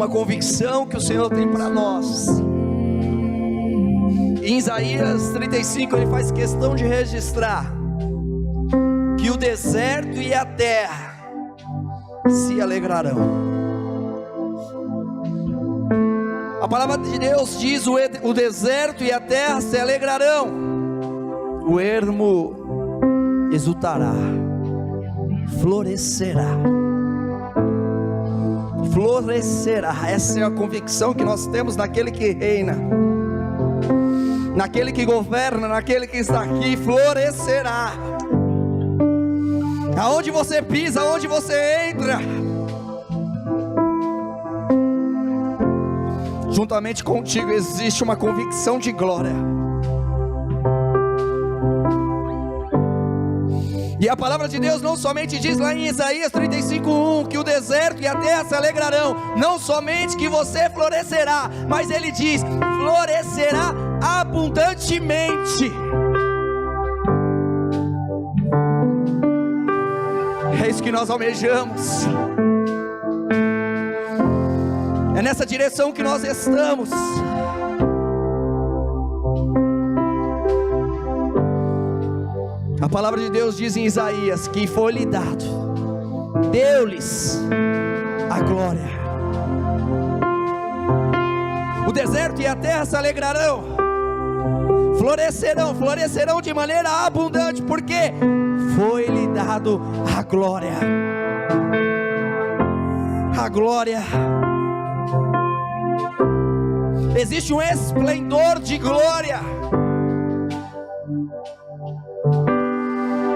uma convicção que o Senhor tem para nós. Em Isaías 35 ele faz questão de registrar que o deserto e a terra se alegrarão. A palavra de Deus diz: o deserto e a terra se alegrarão, o ermo exultará, florescerá. Florescerá. Essa é a convicção que nós temos naquele que reina, naquele que governa, naquele que está aqui. Florescerá. Aonde você pisa, aonde você entra, juntamente contigo existe uma convicção de glória. E a palavra de Deus não somente diz lá em Isaías 35:1 que o deserto e a terra se alegrarão, não somente que você florescerá, mas ele diz: florescerá abundantemente. É isso que nós almejamos, é nessa direção que nós estamos. A palavra de Deus diz em Isaías que foi-lhe dado, deu-lhes a glória. O deserto e a terra se alegrarão, florescerão de maneira abundante, porque foi-lhe dado a glória. A glória. Existe um esplendor de glória.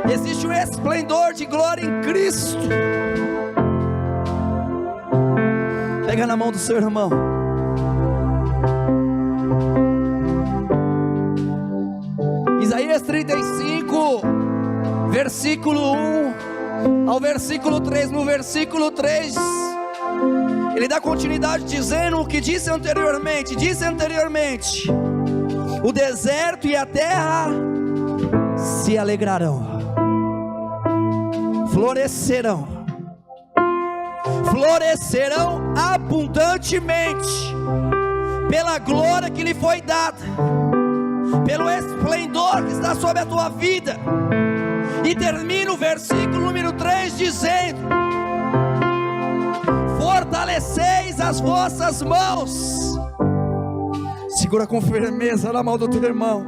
Existe um esplendor de glória em Cristo. Pega na mão do seu irmão. Isaías 35, versículo 1 ao versículo 3. No versículo 3, ele dá continuidade dizendo o que disse anteriormente. Disse anteriormente: o deserto e a terra se alegrarão, florescerão abundantemente, pela glória que lhe foi dada, pelo esplendor que está sobre a tua vida. E termina o versículo número 3 dizendo: fortaleceis as vossas mãos. Segura com firmeza na mão do teu irmão.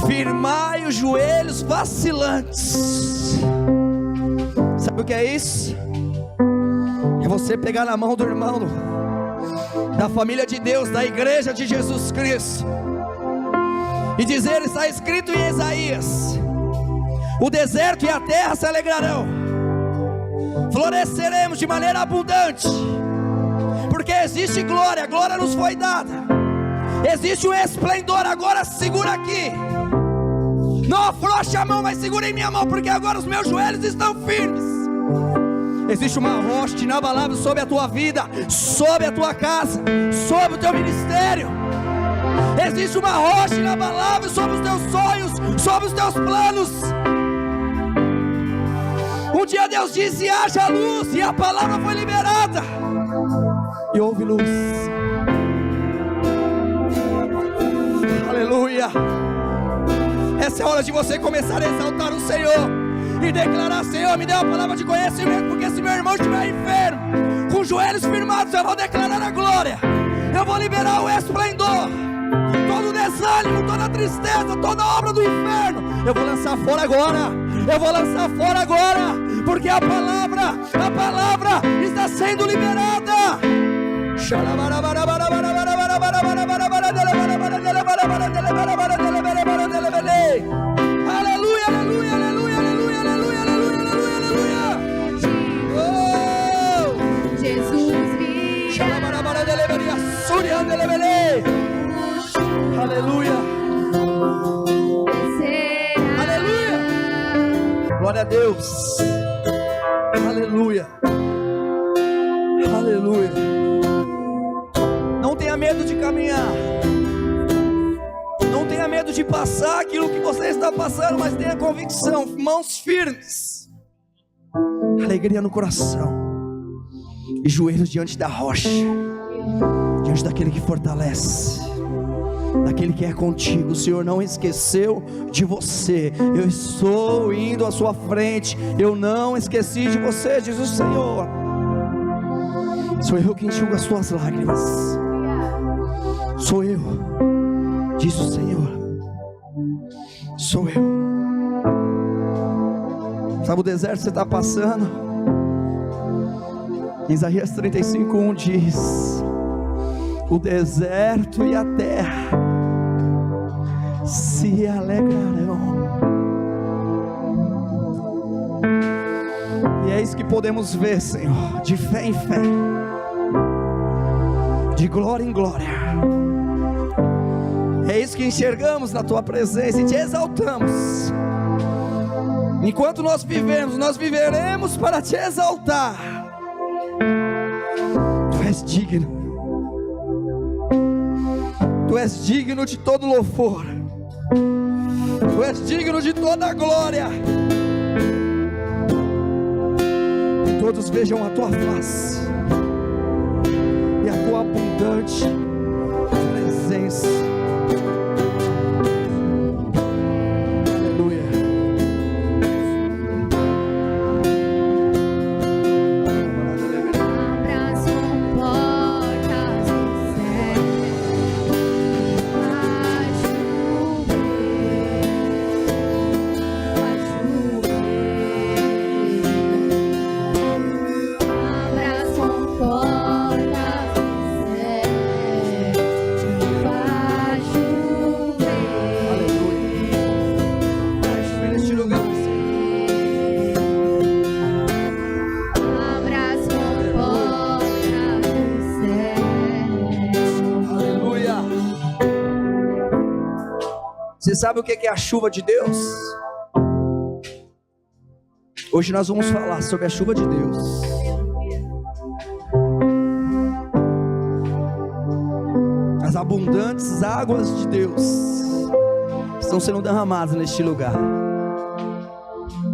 Firmai os joelhos vacilantes. Sabe o que é isso? É você pegar na mão do irmão da família de Deus, da igreja de Jesus Cristo, e dizer: está escrito em Isaías: o deserto e a terra se alegrarão, floresceremos de maneira abundante, porque existe glória, a glória nos foi dada, existe um esplendor. Agora segura aqui, não afrouxe a mão, mas segura em minha mão, porque agora os meus joelhos estão firmes. Existe uma rocha inabalável sobre a tua vida, sobre a tua casa, sobre o teu ministério. Existe uma rocha inabalável sobre os teus sonhos, sobre os teus planos. Um dia Deus disse: haja luz, e a palavra foi liberada, e houve luz. Aleluia. Essa é a hora de você começar a exaltar o Senhor e declarar: Senhor, me dê uma palavra de conhecimento, porque se meu irmão estiver enfermo, com os joelhos firmados, eu vou declarar a glória, eu vou liberar o esplendor, todo o desânimo, toda a tristeza, toda a obra do inferno, eu vou lançar fora agora, eu vou lançar fora agora, porque a palavra está sendo liberada. Aleluia, aleluia, aleluia, aleluia, aleluia, aleluia, aleluia, aleluia. Oh, Jesus vive. Aleluia. Aleluia. Glória a Deus. Aleluia. Aleluia. Não tenha medo de caminhar. Não tenha medo de passar aquilo que você está passando, mas tenha convicção, mãos firmes. alegria no coração, e joelhos diante da rocha, diante daquele que fortalece, daquele que é contigo. O Senhor não esqueceu de você. Eu estou indo à sua frente, eu não esqueci de você, diz o Senhor. Sou eu que enxugo as tuas lágrimas, sou eu, diz o Senhor, sou eu. Sabe o deserto que você está passando? Isaías 35:1 diz: o deserto e a terra se alegrarão. E é isso que podemos ver, Senhor, de fé em fé, de glória em glória. É isso que enxergamos na tua presença e te exaltamos. Enquanto nós vivemos, nós viveremos para te exaltar. Tu és digno, tu és digno de todo louvor, tu és digno de toda glória. Que todos vejam a tua face e a tua abundante presença. Você sabe o que é a chuva de Deus? Hoje nós vamos falar sobre a chuva de Deus. As abundantes águas de Deus estão sendo derramadas neste lugar.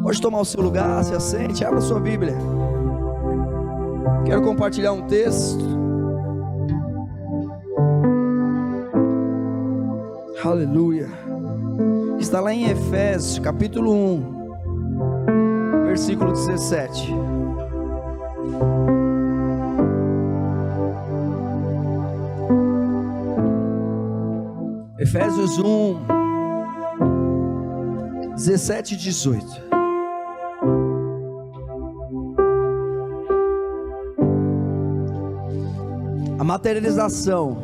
Pode tomar o seu lugar, se assente, abra sua Bíblia. Quero compartilhar um texto. Aleluia. Está lá em Efésios capítulo 1, versículo 17. Efésios 1, 17 e 18. A materialização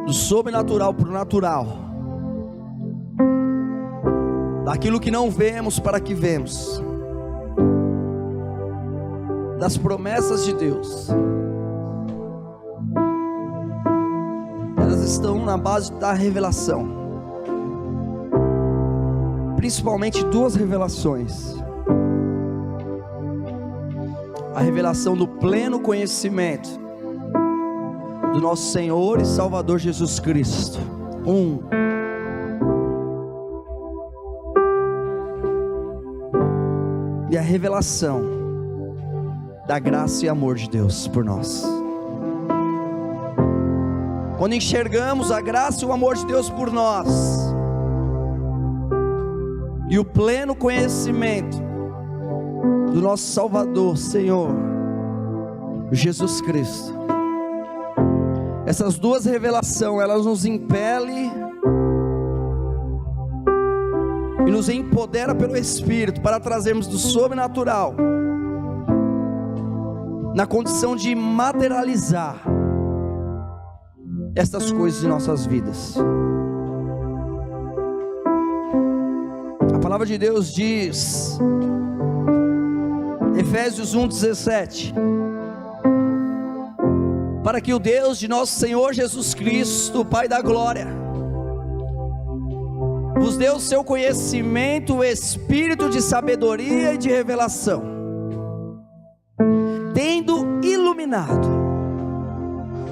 do sobrenatural para o natural, daquilo que não vemos para que vemos, das promessas de Deus, elas estão na base da revelação, principalmente duas revelações: a revelação do pleno conhecimento do nosso Senhor e Salvador Jesus Cristo. E a revelação da graça e amor de Deus por nós. Quando enxergamos a graça e o amor de Deus por nós, e o pleno conhecimento do nosso Salvador, Senhor Jesus Cristo, essas duas revelações, elas nos impelem e nos empodera pelo Espírito para trazermos do sobrenatural na condição de materializar estas coisas em nossas vidas. A palavra de Deus diz, Efésios 1:17, para que o Deus de nosso Senhor Jesus Cristo, o Pai da glória, vos dê o seu conhecimento, o espírito de sabedoria e de revelação, tendo iluminado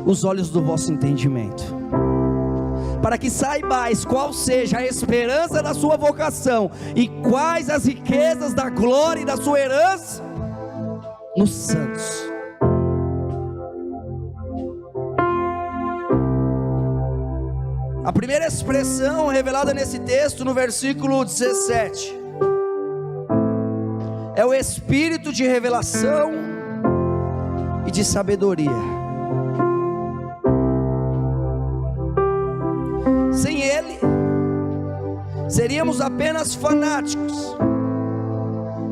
os olhos do vosso entendimento, para que saibais qual seja a esperança da sua vocação e quais as riquezas da glória e da sua herança nos santos. A primeira expressão revelada nesse texto, no versículo 17, é o espírito de revelação e de sabedoria. Sem ele, seríamos apenas fanáticos,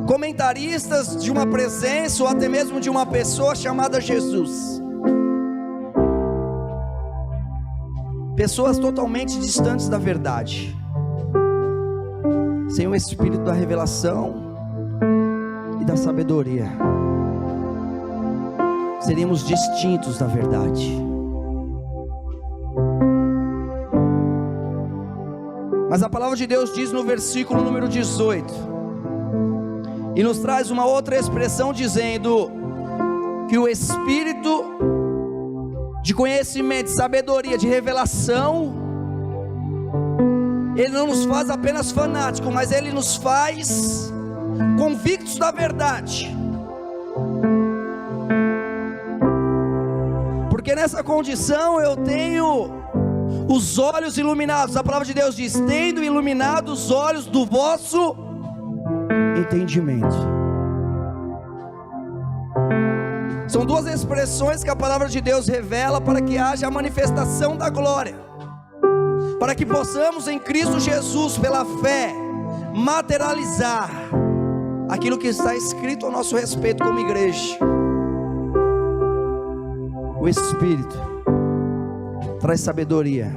comentaristas de uma presença ou até mesmo de uma pessoa chamada Jesus. Pessoas totalmente distantes da verdade. Sem o espírito da revelação e da sabedoria, seríamos distintos da verdade. Mas a palavra de Deus diz no versículo número 18, e nos traz uma outra expressão dizendo que o espírito de conhecimento, de sabedoria, de revelação, ele não nos faz apenas fanáticos, mas ele nos faz convictos da verdade. Porque nessa condição eu tenho os olhos iluminados. A palavra de Deus diz: tendo iluminado os olhos do vosso entendimento. São duas expressões que a palavra de Deus revela para que haja a manifestação da glória, para que possamos em Cristo Jesus, pela fé, materializar aquilo que está escrito a nosso respeito como igreja. O Espírito traz sabedoria.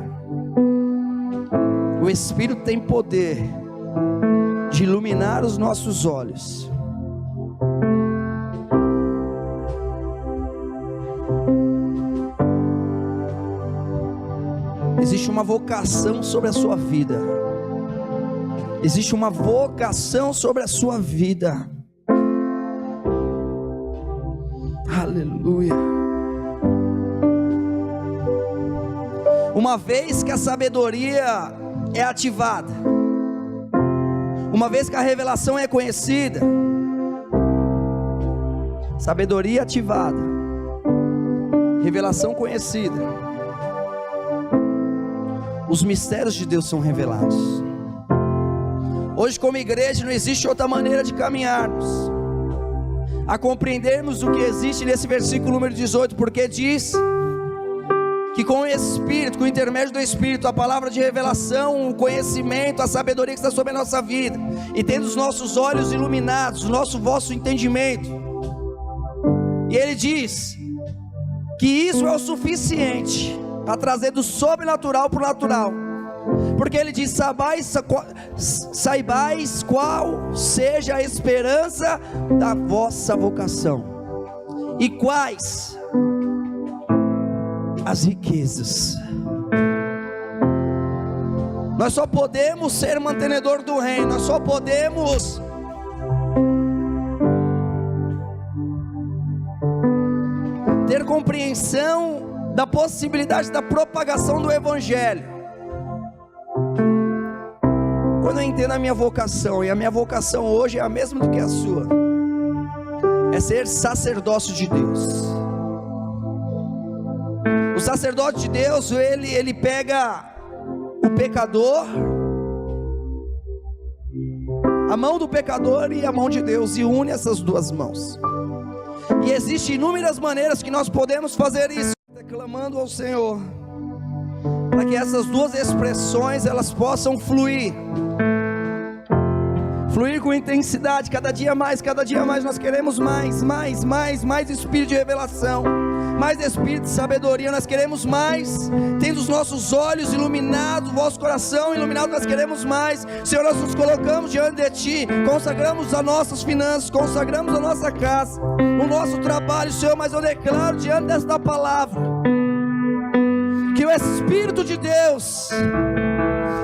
O Espírito tem poder de iluminar os nossos olhos. Existe uma vocação sobre a sua vida. Existe uma vocação sobre a sua vida. Aleluia. Uma vez que a sabedoria é ativada, uma vez que a revelação é conhecida, sabedoria ativada, revelação conhecida, os mistérios de Deus são revelados. Hoje, como igreja, não existe outra maneira de caminharmos, a compreendermos o que existe nesse versículo número 18, porque diz que com o Espírito, com o intermédio do Espírito, a palavra de revelação, o conhecimento, a sabedoria que está sobre a nossa vida, e tendo os nossos olhos iluminados, o vosso entendimento, e ele diz que isso é o suficiente para trazer do sobrenatural para o natural, porque ele diz: saibais qual seja a esperança da vossa vocação, e quais as riquezas. Nós só podemos ser mantenedor do reino, nós só podemos ter compreensão da possibilidade da propagação do Evangelho quando eu entendo a minha vocação. E a minha vocação hoje é a mesma do que a sua, é ser sacerdócio de Deus. O sacerdote de Deus, ele pega o pecador, a mão do pecador e a mão de Deus, e une essas duas mãos. E existem inúmeras maneiras que nós podemos fazer isso, clamando ao Senhor, para que essas duas expressões elas possam fluir com intensidade. Cada dia mais nós queremos mais espírito de revelação, mais espírito de sabedoria. Nós queremos mais, tendo os nossos olhos iluminados, o vosso coração iluminado. Nós queremos mais, Senhor. Nós nos colocamos diante de Ti, consagramos as nossas finanças, consagramos a nossa casa, o nosso trabalho, Senhor. Mas eu declaro diante desta palavra que o Espírito de Deus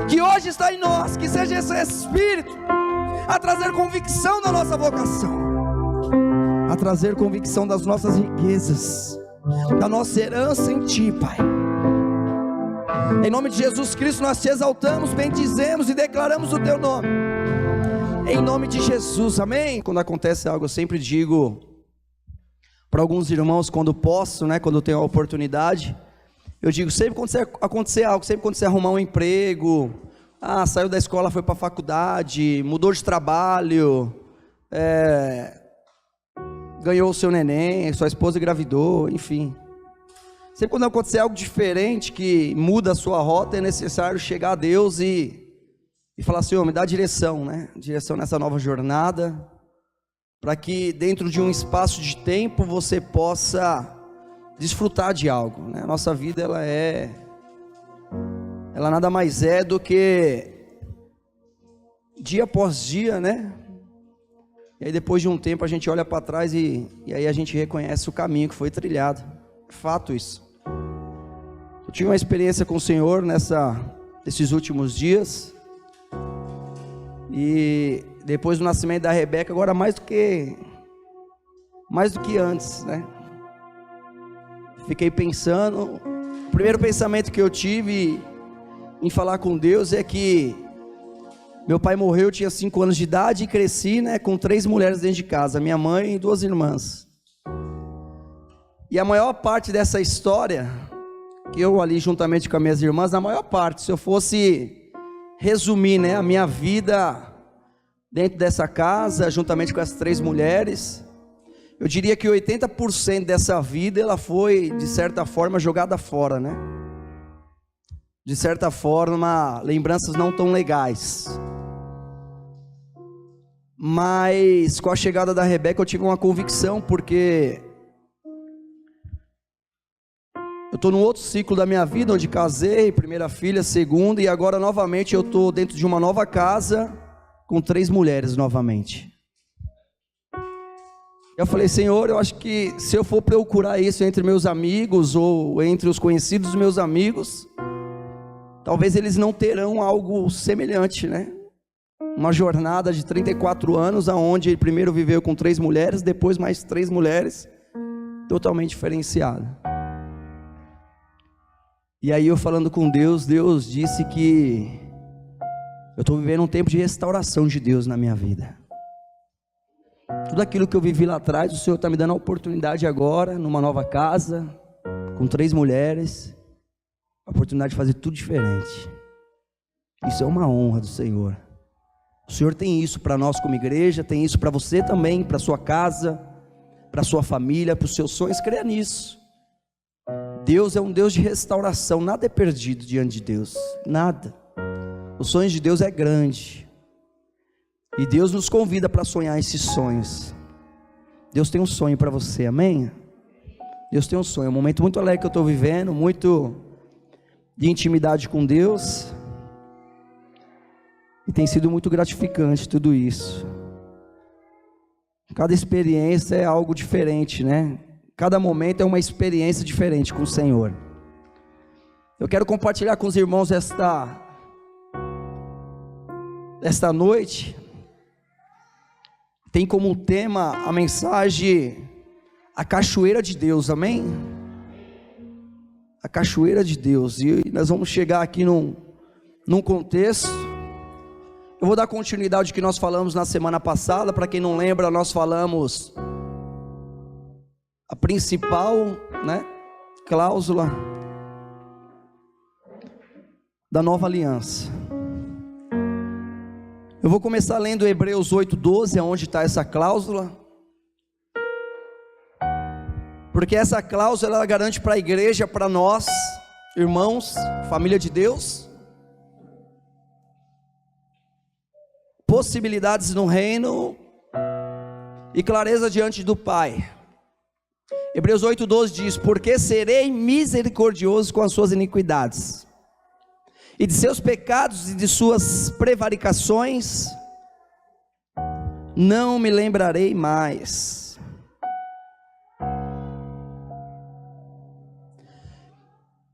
que hoje está em nós, que seja esse Espírito a trazer convicção da nossa vocação, a trazer convicção das nossas riquezas, da nossa herança em Ti, Pai. Em nome de Jesus Cristo nós te exaltamos, bendizemos e declaramos o teu nome. Em nome de Jesus, amém? Quando acontece algo, eu sempre digo para alguns irmãos, quando posso, né, quando eu tenho a oportunidade, eu digo, sempre quando acontecer algo, sempre quando você arrumar um emprego, saiu da escola, foi para a faculdade, mudou de trabalho, ganhou o seu neném, sua esposa engravidou, enfim. Sempre quando acontecer algo diferente, que muda a sua rota, é necessário chegar a Deus e falar, Senhor, me dá direção, né? Direção nessa nova jornada, para que dentro de um espaço de tempo você possa desfrutar de algo, né? A nossa vida, ela nada mais é do que dia após dia, né? E aí depois de um tempo a gente olha para trás e aí a gente reconhece o caminho que foi trilhado. É fato isso. Eu tive uma experiência com o Senhor nesses últimos dias, e depois do nascimento da Rebeca, agora mais do que antes, né? Fiquei pensando, o primeiro pensamento que eu tive em falar com Deus é que meu pai morreu, eu tinha 5 anos de idade e cresci, né, com 3 mulheres dentro de casa, minha mãe e 2 irmãs. E a maior parte dessa história, que eu ali juntamente com as minhas irmãs, a maior parte, se eu fosse resumir, né, a minha vida dentro dessa casa, juntamente com as 3 mulheres, eu diria que 80% dessa vida, ela foi, de certa forma, jogada fora, né? De certa forma, lembranças não tão legais. Mas, com a chegada da Rebeca, eu tive uma convicção, porque eu estou num outro ciclo da minha vida, onde casei, primeira filha, segunda, e agora novamente eu estou dentro de uma nova casa, com 3 mulheres novamente. Eu falei, Senhor, eu acho que se eu for procurar isso entre meus amigos, ou entre os conhecidos dos meus amigos, talvez eles não terão algo semelhante, né? Uma jornada de 34 anos, onde ele primeiro viveu com 3 mulheres, depois mais 3 mulheres, totalmente diferenciada. E aí eu falando com Deus, Deus disse que eu estou vivendo um tempo de restauração de Deus na minha vida. Tudo aquilo que eu vivi lá atrás, o Senhor está me dando a oportunidade agora, numa nova casa, com 3 mulheres, a oportunidade de fazer tudo diferente. Isso é uma honra do Senhor. O Senhor tem isso para nós como igreja, tem isso para você também, para sua casa, para sua família, para os seus sonhos. Creia nisso. Deus é um Deus de restauração, nada é perdido diante de Deus, nada. Os sonhos de Deus é grande, e Deus nos convida para sonhar esses sonhos. Deus tem um sonho para você, amém? Deus tem um sonho, é um momento muito alegre que eu estou vivendo, muito de intimidade com Deus, e tem sido muito gratificante tudo isso. Cada experiência é algo diferente, né? Cada momento é uma experiência diferente com o Senhor. Eu quero compartilhar com os irmãos esta noite. Tem como tema a mensagem a cachoeira de Deus, amém? A cachoeira de Deus. E nós vamos chegar aqui num contexto. Eu vou dar continuidade ao que nós falamos na semana passada. Para quem não lembra, nós falamos a principal, né, cláusula da nova aliança. Eu vou começar lendo Hebreus 8:12, onde está essa cláusula, porque essa cláusula ela garante para a igreja, para nós, irmãos, família de Deus, possibilidades no reino e clareza diante do Pai. Hebreus 8:12 diz: porque serei misericordioso com as suas iniquidades, e de seus pecados e de suas prevaricações não me lembrarei mais.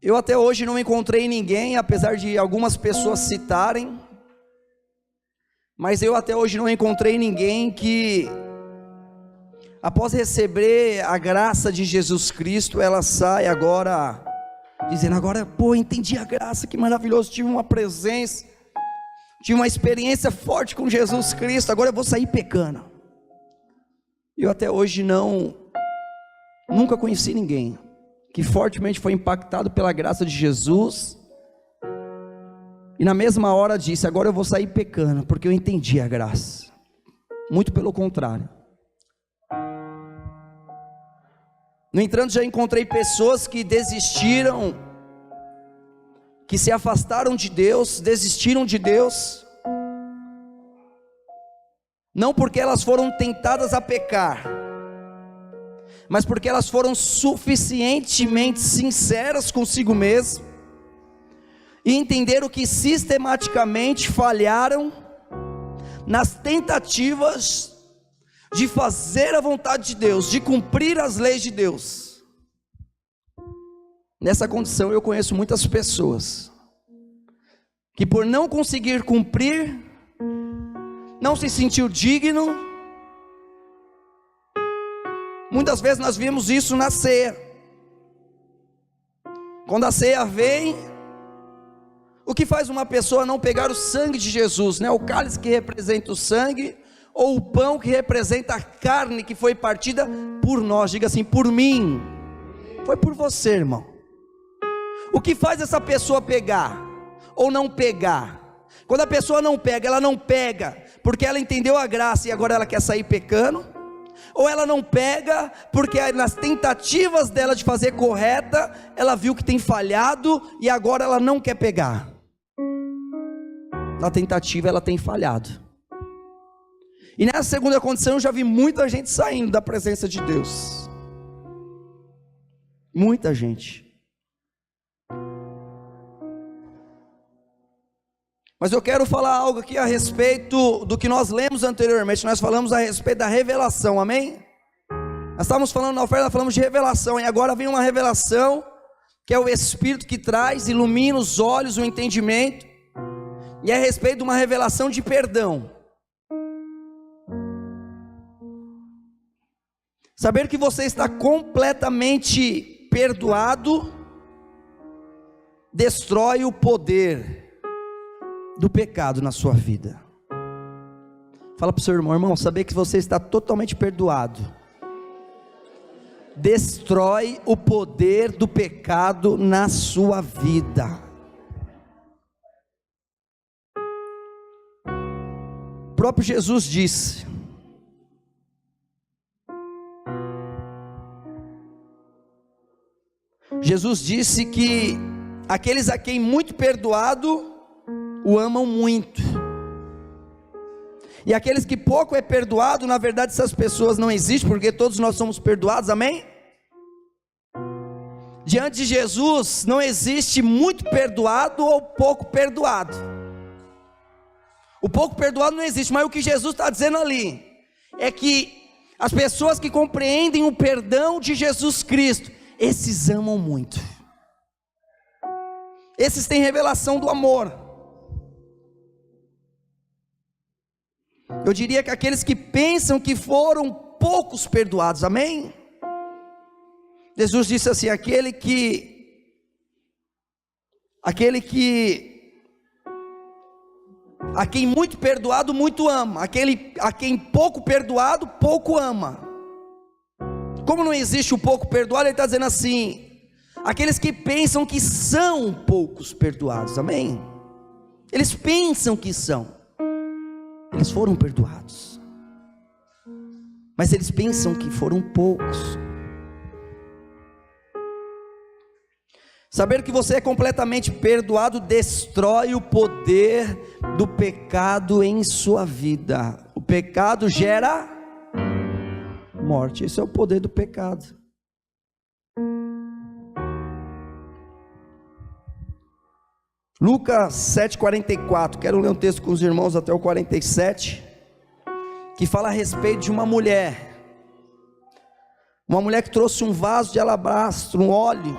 Eu até hoje não encontrei ninguém, apesar de algumas pessoas citarem, mas eu até hoje não encontrei ninguém que, após receber a graça de Jesus Cristo, ela sai agora dizendo: agora, entendi a graça, que maravilhoso, tive uma presença, tive uma experiência forte com Jesus Cristo, agora eu vou sair pecando. Eu até hoje nunca conheci ninguém que fortemente foi impactado pela graça de Jesus, e na mesma hora disse: agora eu vou sair pecando, porque eu entendi a graça. Muito pelo contrário. No entanto, já encontrei pessoas que desistiram, que se afastaram de Deus, desistiram de Deus, não porque elas foram tentadas a pecar, mas porque elas foram suficientemente sinceras consigo mesmas, e entenderam que sistematicamente falharam nas tentativas de fazer a vontade de Deus, de cumprir as leis de Deus. Nessa condição eu conheço muitas pessoas que, por não conseguir cumprir, não se sentiu digno. Muitas vezes nós vimos isso na ceia. Quando a ceia vem, o que faz uma pessoa não pegar o sangue de Jesus, né? O cálice que representa o sangue, ou o pão que representa a carne que foi partida por nós. Diga assim: por mim. Foi por você, irmão. O que faz essa pessoa pegar ou não pegar? Quando a pessoa não pega, ela não pega porque ela entendeu a graça e agora ela quer sair pecando, ou ela não pega porque nas tentativas dela de fazer correta, ela viu que tem falhado e agora ela não quer pegar. Na tentativa ela tem falhado. E nessa segunda condição eu já vi muita gente saindo da presença de Deus. Muita gente. Mas eu quero falar algo aqui a respeito do que nós lemos anteriormente. Nós falamos a respeito da revelação, amém? Nós estávamos falando na oferta, falamos de revelação, e agora vem uma revelação, que é o Espírito que traz, ilumina os olhos, o entendimento, e é a respeito de uma revelação de perdão. Saber que você está completamente perdoado destrói o poder do pecado na sua vida. Fala para o seu irmão: saber que você está totalmente perdoado destrói o poder do pecado na sua vida. O próprio Jesus disse: que aqueles a quem muito perdoado o amam muito, e aqueles que pouco é perdoado, na verdade essas pessoas não existem, porque todos nós somos perdoados, amém? Diante de Jesus não existe muito perdoado ou pouco perdoado. O pouco perdoado não existe, mas o que Jesus está dizendo ali é que as pessoas que compreendem o perdão de Jesus Cristo, esses amam muito, esses têm revelação do amor. Eu diria que aqueles que pensam que foram poucos perdoados, amém? Jesus disse assim: aquele a quem muito perdoado, muito ama, a quem pouco perdoado, pouco ama. Como não existe o pouco perdoado, ele está dizendo assim: aqueles que pensam que são poucos perdoados, amém? Eles pensam que são, eles foram perdoados, mas eles pensam que foram poucos. Saber que você é completamente perdoado destrói o poder do pecado em sua vida. O pecado gera morte. Esse é o poder do pecado. Lucas 7,44, quero ler um texto com os irmãos até o 47, que fala a respeito de uma mulher que trouxe um vaso de alabastro, um óleo,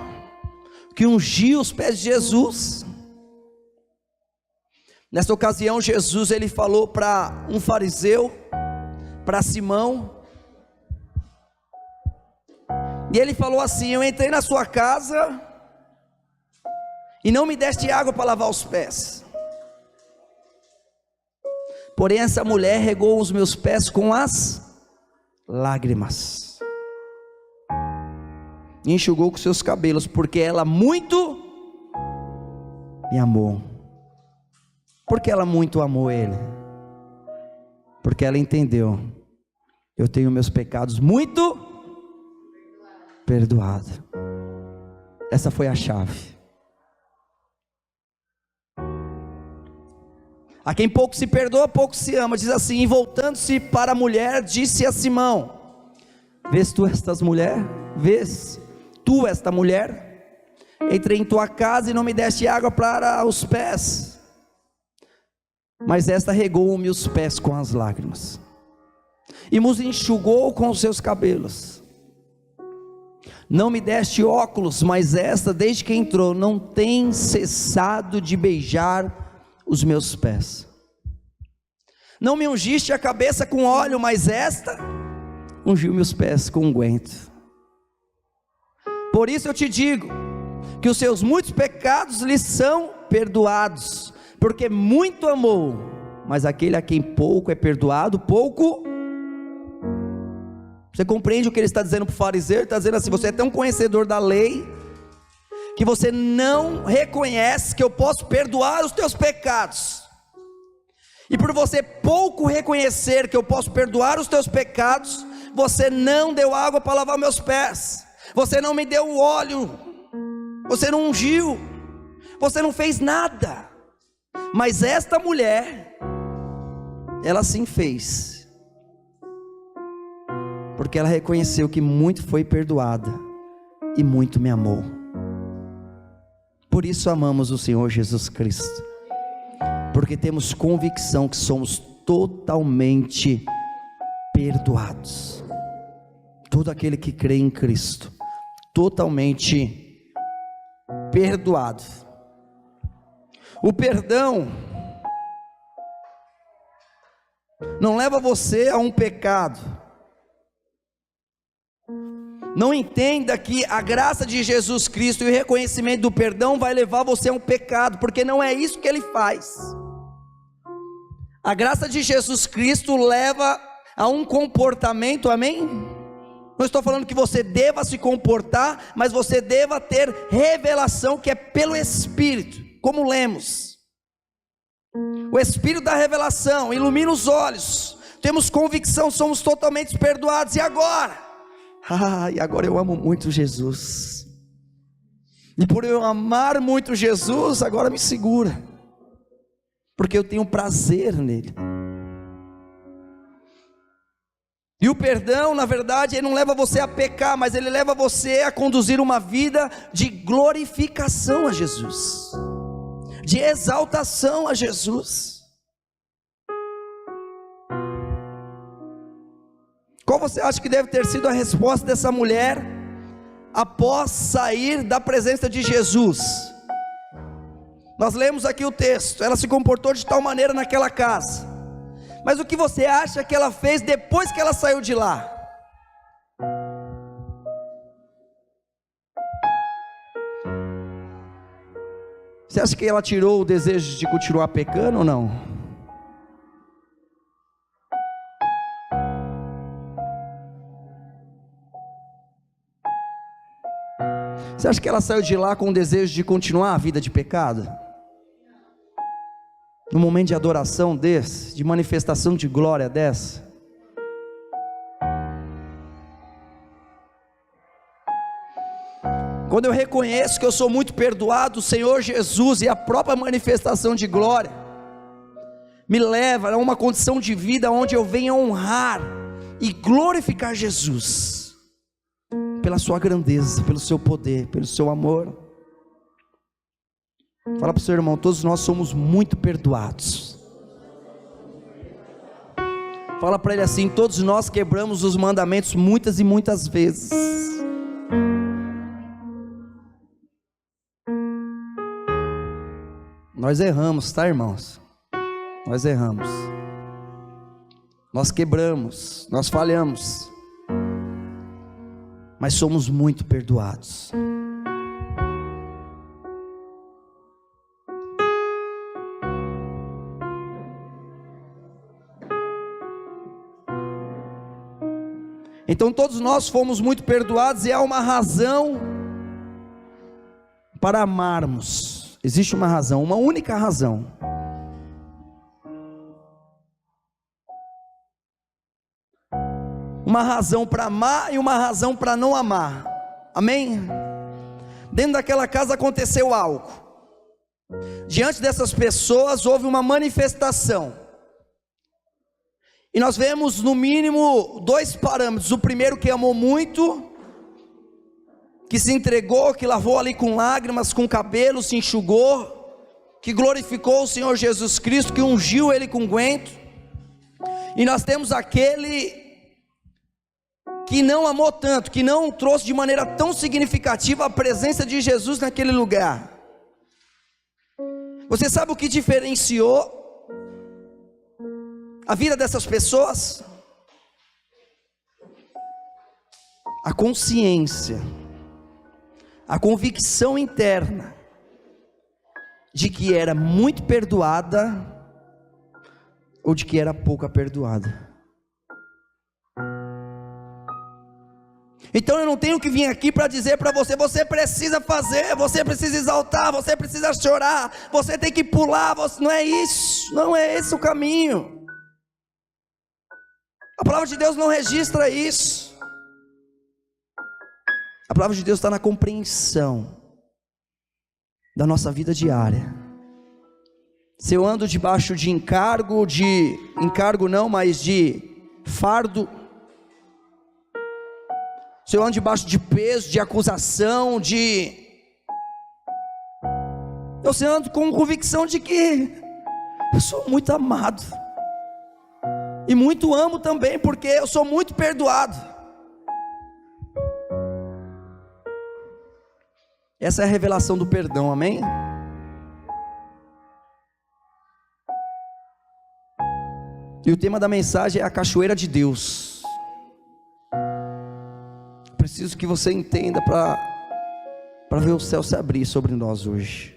que ungiu os pés de Jesus. Nessa ocasião Jesus ele falou para um fariseu, para Simão, e ele falou assim: eu entrei na sua casa e não me deste água para lavar os pés. Porém essa mulher regou os meus pés com as lágrimas, e enxugou com seus cabelos, porque ela muito me amou. Porque ela muito amou ele? Porque ela entendeu: eu tenho meus pecados muito perdoados. Essa foi a chave. A quem pouco se perdoa, pouco se ama. Diz assim: e voltando-se para a mulher, disse a Simão: vês tu estas mulher? Vês tu esta mulher? Entrei em tua casa e não me deste água para os pés, mas esta regou-me os pés com as lágrimas, e me enxugou com os seus cabelos. Não me deste óculos, mas esta, desde que entrou, não tem cessado de beijar os meus pés. Não me ungiste a cabeça com óleo, mas esta ungiu meus pés com unguento. Por isso eu te digo que os seus muitos pecados lhe são perdoados, porque muito amou. Mas aquele a quem pouco é perdoado, pouco. Você compreende o que ele está dizendo para o fariseu? Ele está dizendo assim: você é tão conhecedor da lei, que você não reconhece que eu posso perdoar os teus pecados, e por você pouco reconhecer que eu posso perdoar os teus pecados, você não deu água para lavar meus pés, você não me deu óleo, você não ungiu, você não fez nada. Mas esta mulher, ela sim fez, porque ela reconheceu que muito foi perdoada e muito me amou. Por isso amamos o Senhor Jesus Cristo, porque temos convicção que somos totalmente perdoados. Todo aquele que crê em Cristo, totalmente perdoado. O perdão não leva você a um pecado. Não entenda que a graça de Jesus Cristo e o reconhecimento do perdão vai levar você a um pecado, porque não é isso que ele faz. A graça de Jesus Cristo leva a um comportamento, amém? Não estou falando que você deva se comportar, mas você deva ter revelação, que é pelo Espírito, como lemos. O Espírito da revelação ilumina os olhos, temos convicção, somos totalmente perdoados. E agora? E agora eu amo muito Jesus, e por eu amar muito Jesus, agora me segura, porque eu tenho prazer nele. E o perdão, na verdade, ele não leva você a pecar, mas ele leva você a conduzir uma vida de glorificação a Jesus, de exaltação a Jesus. Qual você acha que deve ter sido a resposta dessa mulher após sair da presença de Jesus? Nós lemos aqui o texto, ela se comportou de tal maneira naquela casa, mas o que você acha que ela fez depois que ela saiu de lá? Você acha que ela tirou o desejo de continuar pecando ou não? Você acha que ela saiu de lá com o desejo de continuar a vida de pecado? Num momento de adoração desse, de manifestação de glória dessa? Quando eu reconheço que eu sou muito perdoado, o Senhor Jesus e a própria manifestação de glória me leva a uma condição de vida onde eu venho honrar e glorificar Jesus pela sua grandeza, pelo seu poder, pelo seu amor. Fala para o seu irmão: todos nós somos muito perdoados. Fala para ele assim: todos nós quebramos os mandamentos muitas e muitas vezes. Nós erramos, tá, irmãos? Nós erramos, nós quebramos, nós falhamos, mas somos muito perdoados. Então todos nós fomos muito perdoados e há uma razão para amarmos. Existe uma razão, uma única razão. Uma razão para amar e uma razão para não amar. Amém? Dentro daquela casa aconteceu algo. Diante dessas pessoas houve uma manifestação. E nós vemos no mínimo 2 parâmetros. O primeiro, que amou muito, que se entregou, que lavou ali com lágrimas, com cabelo, se enxugou, que glorificou o Senhor Jesus Cristo, que ungiu ele com unguento. E nós temos aquele que não amou tanto, que não trouxe de maneira tão significativa a presença de Jesus naquele lugar. Você sabe o que diferenciou a vida dessas pessoas? A consciência, a convicção interna de que era muito perdoada ou de que era pouca perdoada. Então eu não tenho que vir aqui para dizer para você: você precisa fazer, você precisa exaltar, você precisa chorar, você tem que pular. Não é isso, não é esse o caminho. A palavra de Deus não registra isso. A palavra de Deus está na compreensão da nossa vida diária. Se eu ando debaixo de encargo não, mas de fardo, se eu ando debaixo de peso, de acusação, eu ando com convicção de que eu sou muito amado, e muito amo também, porque eu sou muito perdoado. Essa é a revelação do perdão, amém? E o tema da mensagem é a cachoeira de Deus. Preciso que você entenda para ver o céu se abrir sobre nós hoje.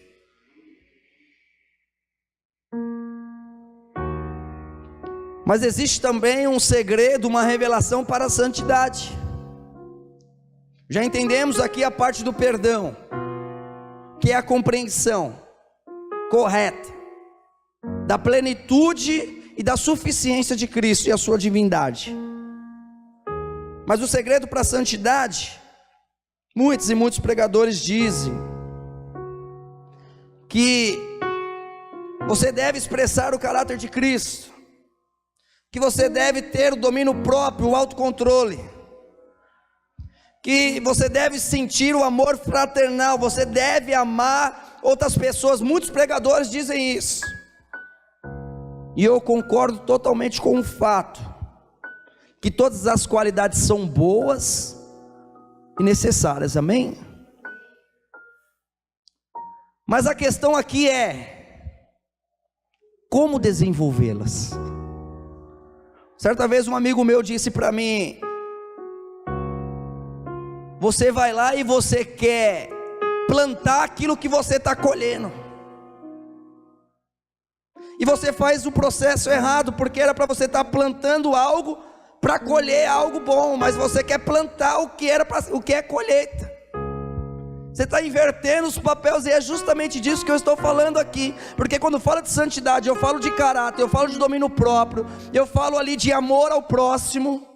Mas existe também um segredo, uma revelação para a santidade. Já entendemos aqui a parte do perdão, que é a compreensão correta da plenitude e da suficiência de Cristo e a sua divindade. Mas o segredo para a santidade, muitos e muitos pregadores dizem que você deve expressar o caráter de Cristo, que você deve ter o domínio próprio, o autocontrole, que você deve sentir o amor fraternal, você deve amar outras pessoas. Muitos pregadores dizem isso, e eu concordo totalmente com o fato que todas as qualidades são boas e necessárias, amém? Mas a questão aqui é como desenvolvê-las. Certa vez um amigo meu disse para mim: você vai lá e você quer plantar aquilo que você está colhendo, e você faz o processo errado, porque era para você estar plantando algo para colher algo bom, mas você quer plantar o que é colheita. Você está invertendo os papéis, e é justamente disso que eu estou falando aqui. Porque quando falo de santidade, eu falo de caráter, eu falo de domínio próprio, eu falo ali de amor ao próximo.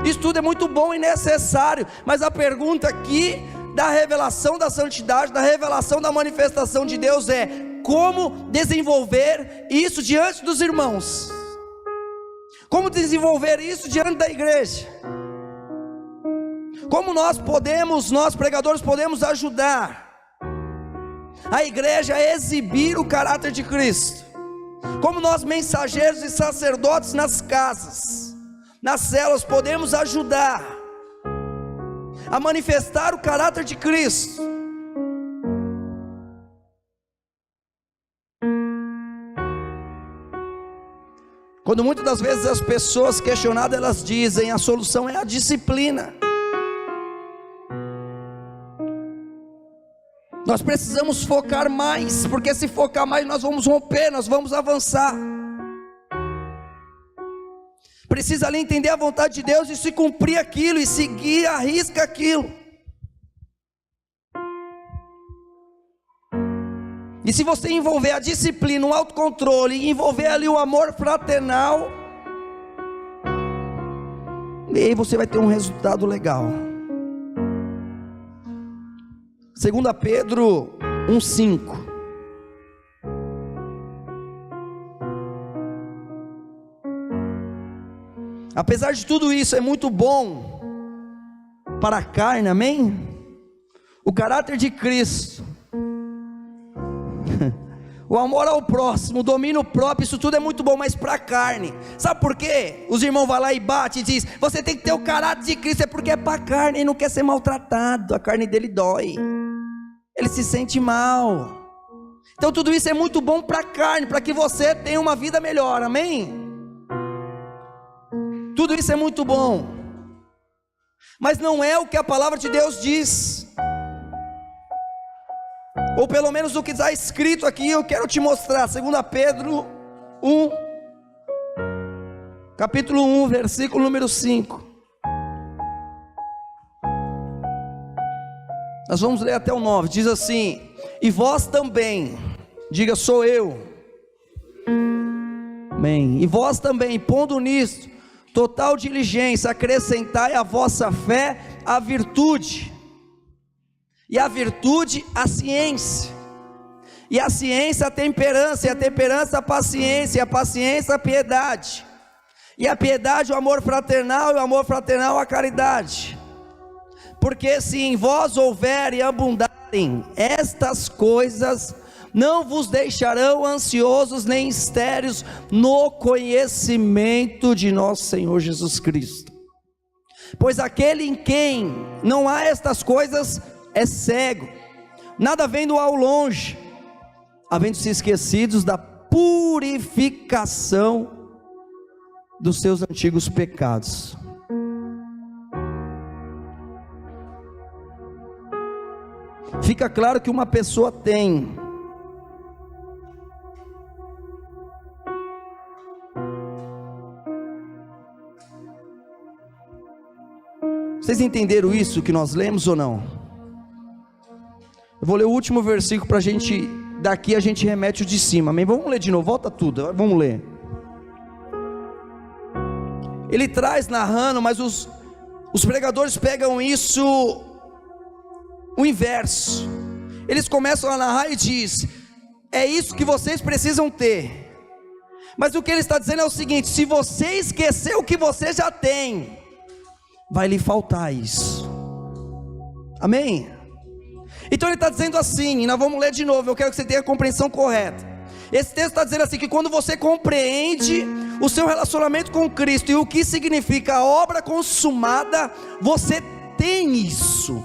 Isso tudo é muito bom e necessário, mas a pergunta aqui da revelação da santidade, da revelação da manifestação de Deus é: como desenvolver isso diante dos irmãos? Como desenvolver isso diante da igreja? Como nós pregadores podemos ajudar a igreja a exibir o caráter de Cristo? Como nós, mensageiros e sacerdotes nas casas, nas células, podemos ajudar a manifestar o caráter de Cristo? Quando muitas das vezes as pessoas questionadas, elas dizem: a solução é a disciplina. Nós precisamos focar mais, porque se focar mais nós vamos romper, nós vamos avançar. precisa ali entender a vontade de Deus e se cumprir aquilo, e seguir à risca aquilo. E se você envolver a disciplina, o autocontrole, e envolver ali o amor fraternal, e aí você vai ter um resultado legal. 2 Pedro 1,5. Apesar de tudo isso, é muito bom para a carne, amém? O caráter de Cristo, o amor ao próximo, o domínio próprio, isso tudo é muito bom, mas para a carne, sabe por quê? Os irmãos vão lá e batem e dizem, você tem que ter o caráter de Cristo, é porque é para a carne, ele não quer ser maltratado, a carne dele dói, ele se sente mal. Então tudo isso é muito bom para a carne, para que você tenha uma vida melhor, amém? Tudo isso é muito bom, mas não é o que a palavra de Deus diz, ou pelo menos o que está escrito aqui. Eu quero te mostrar, 2 Pedro 1, capítulo 1, versículo número 5, nós vamos ler até o 9, diz assim, e vós também, diga sou eu, amém, e vós também, pondo nisto total diligência, acrescentai à vossa fé a virtude, e a virtude a ciência, e a ciência a temperança, e a temperança a paciência, e a paciência a piedade, e a piedade o amor fraternal, e o amor fraternal a caridade. Porque se em vós houver e abundarem estas coisas, não vos deixarão ansiosos nem estéreis no conhecimento de nosso Senhor Jesus Cristo. Pois aquele em quem não há estas coisas é cego, nada vendo ao longe, havendo-se esquecidos da purificação dos seus antigos pecados. Fica claro que uma pessoa tem vocês entenderam isso que nós lemos ou não? Eu vou ler o último versículo para a gente, daqui a gente remete o de cima, amém? Vamos ler de novo, volta tudo, vamos ler. Ele traz narrando, mas os pregadores pegam isso, o inverso. Eles começam a narrar e diz, é isso que vocês precisam ter. Mas o que ele está dizendo é o seguinte, se você esquecer o que você já tem, vai lhe faltar isso, amém? Então ele está dizendo assim, e nós vamos ler de novo, eu quero que você tenha a compreensão correta. Esse texto está dizendo assim, que quando você compreende o seu relacionamento com Cristo, e o que significa a obra consumada, você tem isso.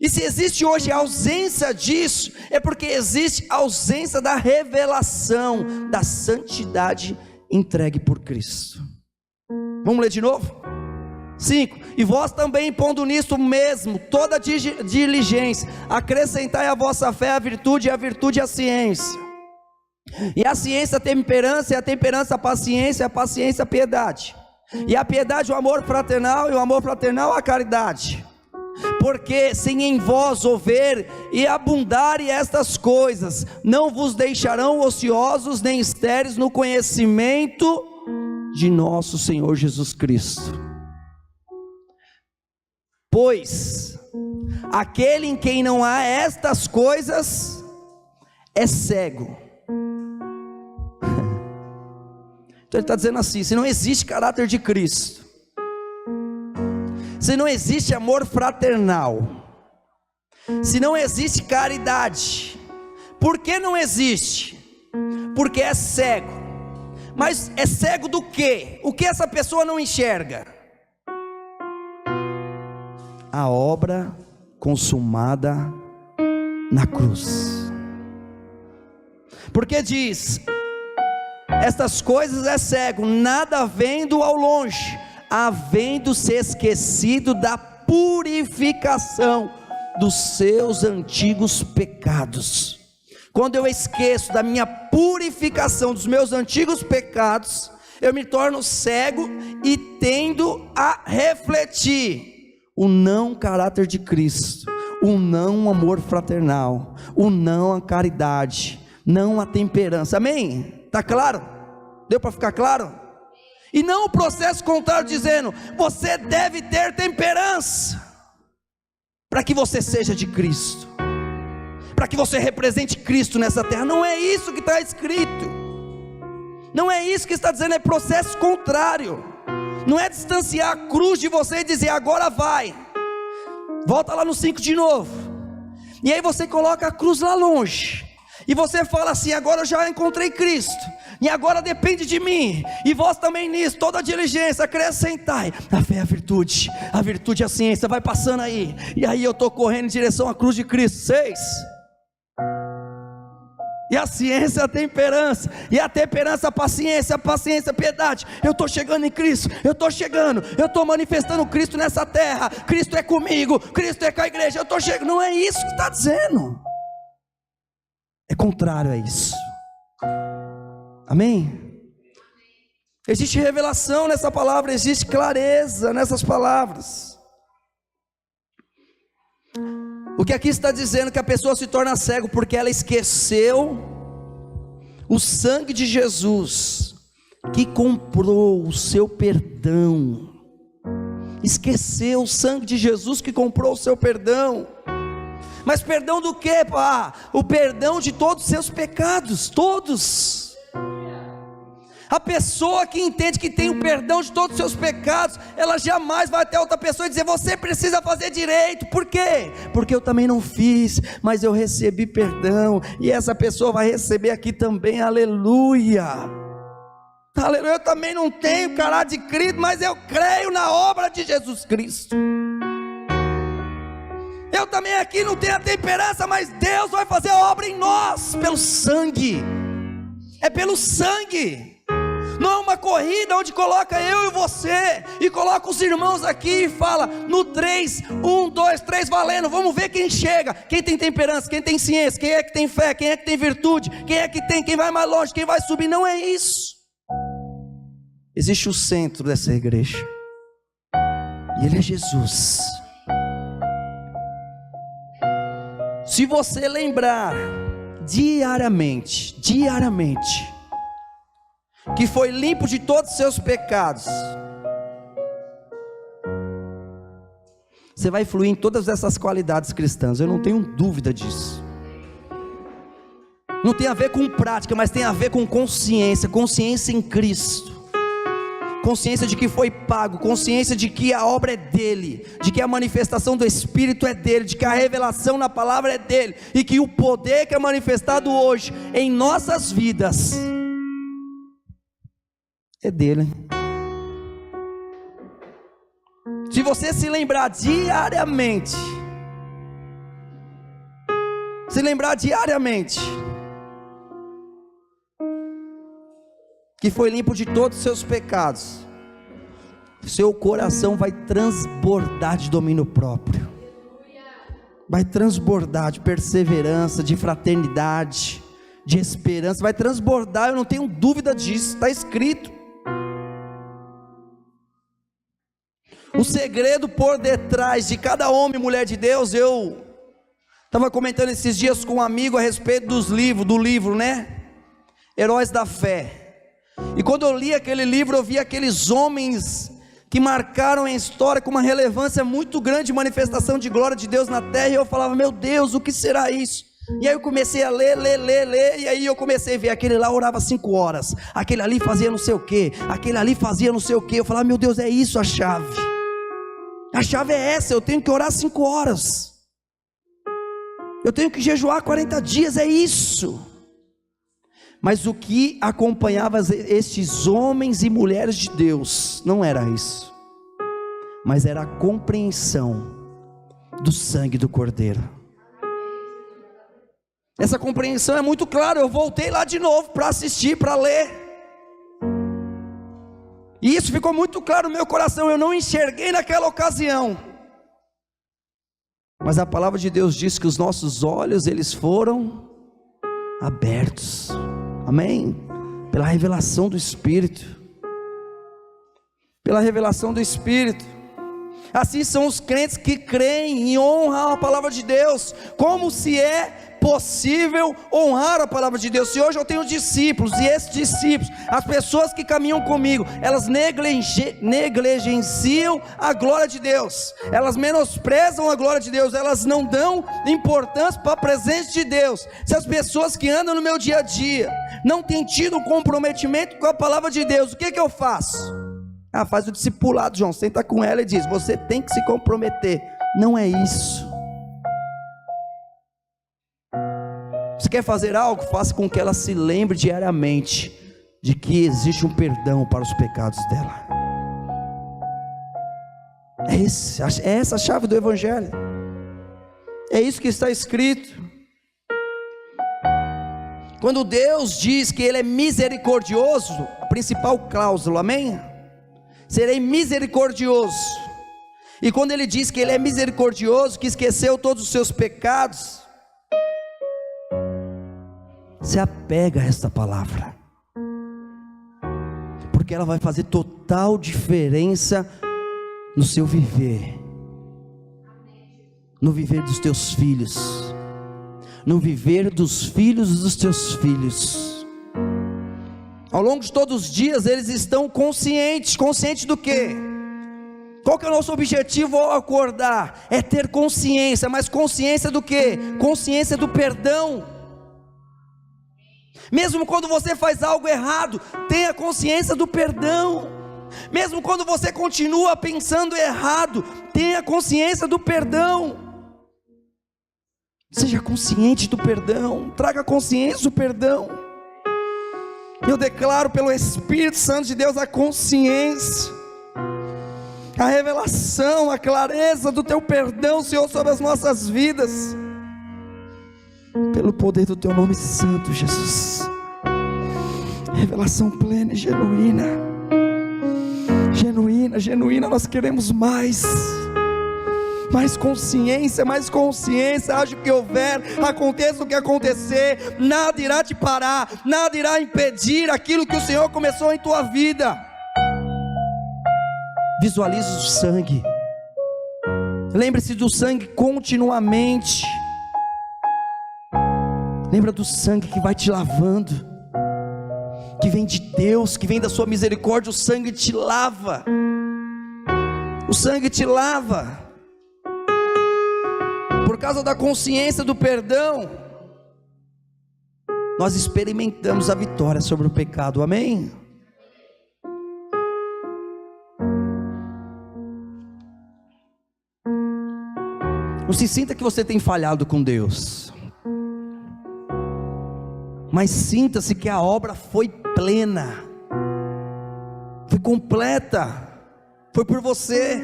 E se existe hoje a ausência disso, é porque existe a ausência da revelação, da santidade entregue por Cristo. Vamos ler de novo? 5, e vós também, pondo nisto mesmo toda diligência, acrescentai à vossa fé a virtude, e a virtude a ciência, e a ciência a temperança, e a temperança a paciência, e a paciência a piedade, e a piedade o amor fraternal, e o amor fraternal a caridade. Porque se em vós houver e abundarem estas coisas, não vos deixarão ociosos nem estéreis no conhecimento de nosso Senhor Jesus Cristo. Pois aquele em quem não há estas coisas é cego. Então ele está dizendo assim, se não existe caráter de Cristo, se não existe amor fraternal, se não existe caridade, por que não existe? Porque é cego. Mas é cego do quê? O que essa pessoa não enxerga? A obra consumada na cruz. Porque diz, estas coisas é cego, nada vendo ao longe, havendo-se esquecido da purificação dos seus antigos pecados. Quando eu esqueço da minha purificação dos meus antigos pecados, eu me torno cego e tendo a refletir o não caráter de Cristo, o não amor fraternal, o não a caridade, não a temperança. Amém? Está claro? Deu para ficar claro? E não o processo contrário, dizendo: você deve ter temperança, para que você seja de Cristo, para que você represente Cristo nessa terra. Não é isso que está escrito, não é isso que está dizendo, é processo contrário. Não é distanciar a cruz de você e dizer: agora vai. Volta lá no 5 de novo, e aí você coloca a cruz lá longe, e você fala assim: agora eu já encontrei Cristo, e agora depende de mim, e vós também nisso, toda a diligência, acrescentai a fé, a virtude a ciência. Vai passando aí, e aí eu estou correndo em direção à cruz de Cristo. 6, e a ciência a temperança, e a temperança a paciência a piedade. Eu estou chegando em Cristo, eu estou manifestando Cristo nessa terra. Cristo é comigo, Cristo é com a igreja, eu estou chegando. Não é isso que está dizendo, é contrário a isso. Amém? Existe revelação nessa palavra, existe clareza nessas palavras. O que aqui está dizendo que a pessoa se torna cego porque ela esqueceu o sangue de Jesus, que comprou o seu perdão. Esqueceu o sangue de Jesus que comprou o seu perdão. Mas perdão do que, pá? O perdão de todos os seus pecados, todos. A pessoa que entende que tem o perdão de todos os seus pecados, ela jamais vai até outra pessoa e dizer: você precisa fazer direito. Por quê? Porque eu também não fiz, mas eu recebi perdão, e essa pessoa vai receber aqui também. Aleluia, aleluia. Eu também não tenho caráter de Cristo, mas eu creio na obra de Jesus Cristo. Eu também aqui não tenho a temperança, mas Deus vai fazer a obra em nós, pelo sangue. É pelo sangue. Não é uma corrida onde coloca eu e você, e coloca os irmãos aqui e fala no 3, 1, 2, 3, valendo, vamos ver quem chega, quem tem temperança, quem tem ciência, quem é que tem fé, quem é que tem virtude, quem vai mais longe, quem vai subir. Não é isso. Existe o centro dessa igreja, e ele é Jesus. Se você lembrar diariamente, que foi limpo de todos os seus pecados, você vai fluir em todas essas qualidades cristãs, eu não tenho dúvida disso. Não tem a ver com prática, mas tem a ver com consciência em Cristo, consciência de que foi pago, consciência de que a obra é dele, de que a manifestação do Espírito é dele, de que a revelação na palavra é dele, e que o poder que é manifestado hoje em nossas vidas é dele. Se você se lembrar diariamente, que foi limpo de todos os seus pecados, seu coração vai transbordar de domínio próprio, vai transbordar de perseverança, de fraternidade, de esperança, vai transbordar. Eu não tenho dúvida disso, está escrito. O segredo por detrás de cada homem e mulher de Deus, eu estava comentando esses dias com um amigo a respeito do livro, né? Heróis da Fé. E quando eu li aquele livro, eu vi aqueles homens que marcaram a história com uma relevância muito grande, de manifestação de glória de Deus na terra, e eu falava: meu Deus, o que será isso? E aí eu comecei a ler, e aí eu comecei a ver, aquele lá orava 5 horas, aquele ali fazia não sei o que, aquele ali fazia não sei o que. Eu falava: meu Deus, é isso a chave é essa, eu tenho que orar 5 horas, eu tenho que jejuar 40 dias, é isso. Mas o que acompanhava estes homens e mulheres de Deus não era isso, mas era a compreensão do sangue do Cordeiro. Essa compreensão é muito clara. Eu voltei lá de novo para assistir, para ler, e isso ficou muito claro no meu coração. Eu não enxerguei naquela ocasião, mas a palavra de Deus diz que os nossos olhos, eles foram abertos, amém? Pela revelação do Espírito. pela revelação do Espírito. Assim são os crentes que creem e honram a palavra de Deus. Como se é possível honrar a palavra de Deus? Se hoje eu tenho discípulos, e esses discípulos, as pessoas que caminham comigo, elas negligenciam a glória de Deus, elas menosprezam a glória de Deus, elas não dão importância para a presença de Deus. Se as pessoas que andam no meu dia a dia não têm tido um comprometimento com a palavra de Deus, o que eu faço? Faz o discipulado, João, senta com ela e diz: você tem que se comprometer. Não é isso. Você quer fazer algo? Faça com que ela se lembre diariamente de que existe um perdão para os pecados dela. É essa a chave do Evangelho. É isso que está escrito. Quando Deus diz que Ele é misericordioso, a principal cláusula, amém? Serei misericordioso. E quando Ele diz que Ele é misericordioso, que esqueceu todos os seus pecados, se apega a esta palavra, porque ela vai fazer total diferença no seu viver, no viver dos teus filhos, no viver dos filhos dos teus filhos. Ao longo de todos os dias eles estão conscientes do quê? Qual que é o nosso objetivo ao acordar? É ter consciência, mas consciência do quê? Consciência do perdão. Mesmo quando você faz algo errado, tenha consciência do perdão. Mesmo quando você continua pensando errado, tenha consciência do perdão. Seja consciente do perdão, traga consciência do perdão. Eu declaro pelo Espírito Santo de Deus a consciência, a revelação, a clareza do Teu perdão, Senhor, sobre as nossas vidas, pelo poder do Teu nome santo, Jesus. Revelação plena e genuína, nós queremos mais consciência, haja o que houver, aconteça o que acontecer, nada irá te parar, nada irá impedir aquilo que o Senhor começou em tua vida. Visualize o sangue, lembre-se do sangue continuamente, lembra do sangue que vai te lavando, que vem de Deus, que vem da sua misericórdia. O sangue te lava, o sangue te lava. Por causa da consciência do perdão, nós experimentamos a vitória sobre o pecado, amém? Não se sinta que você tem falhado com Deus, mas sinta-se que a obra foi plena, foi completa, foi por você.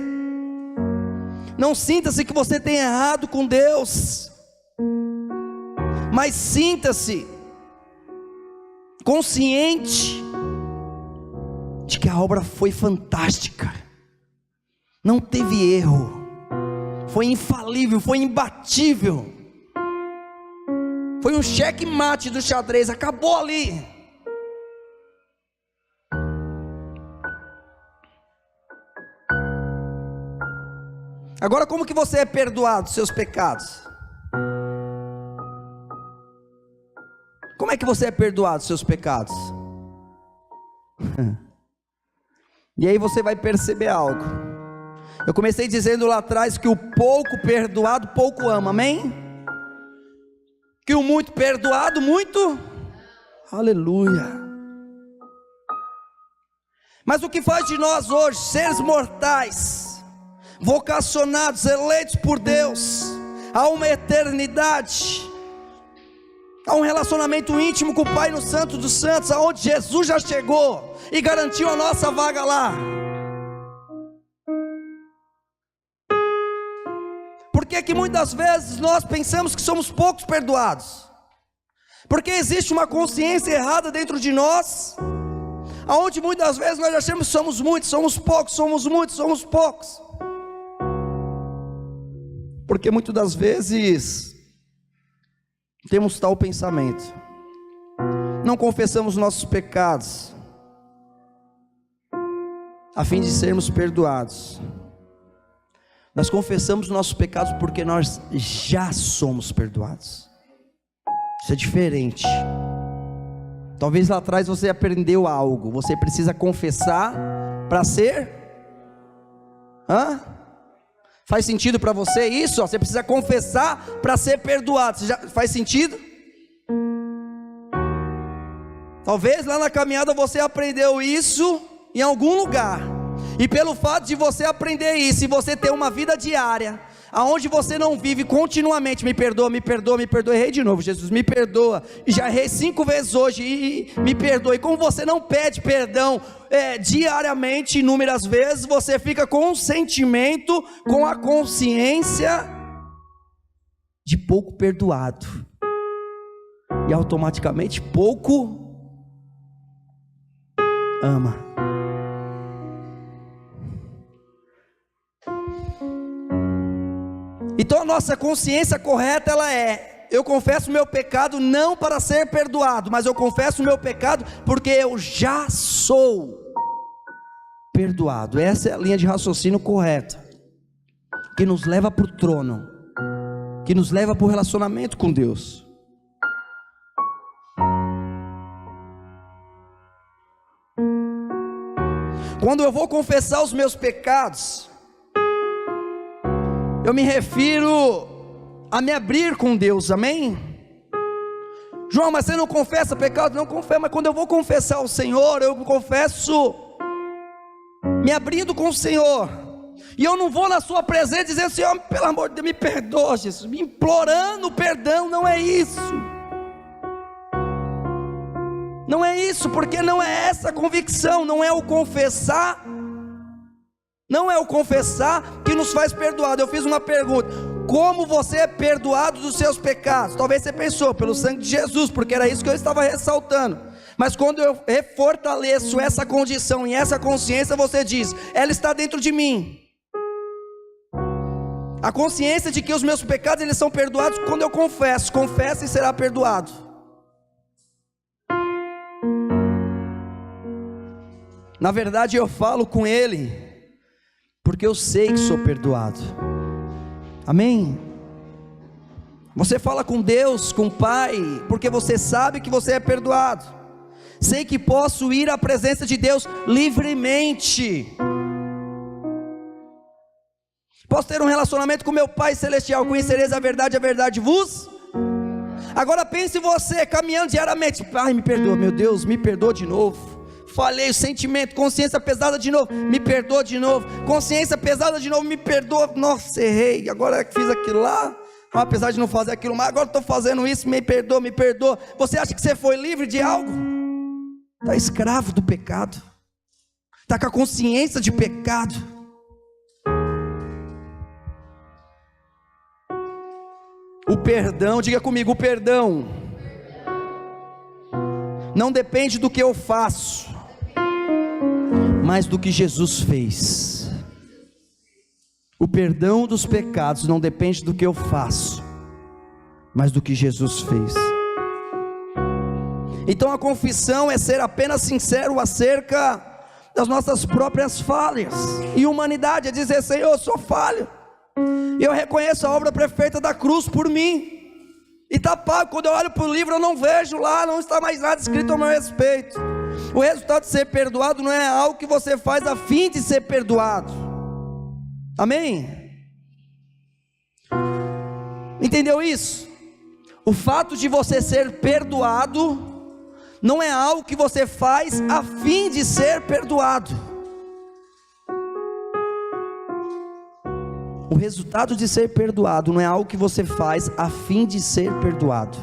Não sinta-se que você tem errado com Deus, mas sinta-se consciente de que a obra foi fantástica, não teve erro, foi infalível, foi imbatível, foi um checkmate do xadrez, acabou ali. Agora, como que você é perdoado dos seus pecados? Como é que você é perdoado dos seus pecados? E aí você vai perceber algo. Eu comecei dizendo lá atrás que o pouco perdoado, pouco ama, amém? Que o muito perdoado, muito, aleluia. Mas o que faz de nós hoje, seres mortais, vocacionados, eleitos por Deus, a uma eternidade, a um relacionamento íntimo com o Pai no Santo dos Santos, aonde Jesus já chegou e garantiu a nossa vaga lá. Por que muitas vezes nós pensamos que somos poucos perdoados? Porque existe uma consciência errada dentro de nós, aonde muitas vezes nós achamos que somos muitos, somos poucos, somos muitos, somos poucos. Porque muitas das vezes temos tal pensamento, não confessamos nossos pecados, a fim de sermos perdoados. Nós confessamos nossos pecados porque nós já somos perdoados. Isso é diferente. Talvez lá atrás você aprendeu algo, você precisa confessar para ser... Faz sentido para você isso? Você precisa confessar para ser perdoado. Faz sentido? Talvez lá na caminhada você aprendeu isso em algum lugar, e pelo fato de você aprender isso, e você ter uma vida diária, aonde você não vive continuamente, me perdoa, me perdoa, me perdoa, errei de novo, Jesus, me perdoa, e já errei 5 vezes hoje, e me perdoa, e como você não pede perdão diariamente, inúmeras vezes, você fica com um sentimento, com a consciência de pouco perdoado, e automaticamente pouco ama. Então a nossa consciência correta, ela eu confesso o meu pecado não para ser perdoado, mas eu confesso o meu pecado porque eu já sou perdoado. Essa é a linha de raciocínio correta, que nos leva para o trono, que nos leva para o relacionamento com Deus. Quando eu vou confessar os meus pecados, eu me refiro a me abrir com Deus, amém? João, mas você não confessa pecado? Não confesso, mas quando eu vou confessar ao Senhor, eu confesso me abrindo com o Senhor, e eu não vou na sua presença dizendo, Senhor, pelo amor de Deus, me perdoa, Jesus, me implorando perdão, não é isso. Não é isso, porque não é essa a convicção, não é o confessar que nos faz perdoado. Eu fiz uma pergunta: como você é perdoado dos seus pecados? Talvez você pensou, pelo sangue de Jesus, porque era isso que eu estava ressaltando. Mas quando eu fortaleço essa condição e essa consciência, você diz, ela está dentro de mim. A consciência de que os meus pecados, eles são perdoados quando eu confesso e será perdoado. Na verdade eu falo com Ele, porque eu sei que sou perdoado, amém? Você fala com Deus, com o Pai, porque você sabe que você é perdoado. Sei que posso ir à presença de Deus livremente, posso ter um relacionamento com meu Pai Celestial, conhecereis a verdade vos... Agora pense você, caminhando diariamente, Pai me perdoa, meu Deus, me perdoa de novo, falei, o sentimento, consciência pesada de novo, me perdoa de novo, consciência pesada de novo, me perdoa, nossa, errei, agora fiz aquilo lá, apesar de não fazer aquilo, mas agora estou fazendo isso, me perdoa, você acha que você foi livre de algo? Está escravo do pecado, está com a consciência de pecado. O perdão, diga comigo, o perdão não depende do que eu faço, mas do que Jesus fez. O perdão dos pecados não depende do que eu faço, mas do que Jesus fez. Então a confissão é ser apenas sincero acerca das nossas próprias falhas e humanidade, é dizer, Senhor, eu sou falho, eu reconheço a obra perfeita da cruz por mim, e está pago. Quando eu olho para o livro eu não vejo lá, não está mais nada escrito ao meu respeito. O resultado de ser perdoado não é algo que você faz a fim de ser perdoado, amém? Entendeu isso? O fato de você ser perdoado não é algo que você faz a fim de ser perdoado. O resultado de ser perdoado não é algo que você faz a fim de ser perdoado.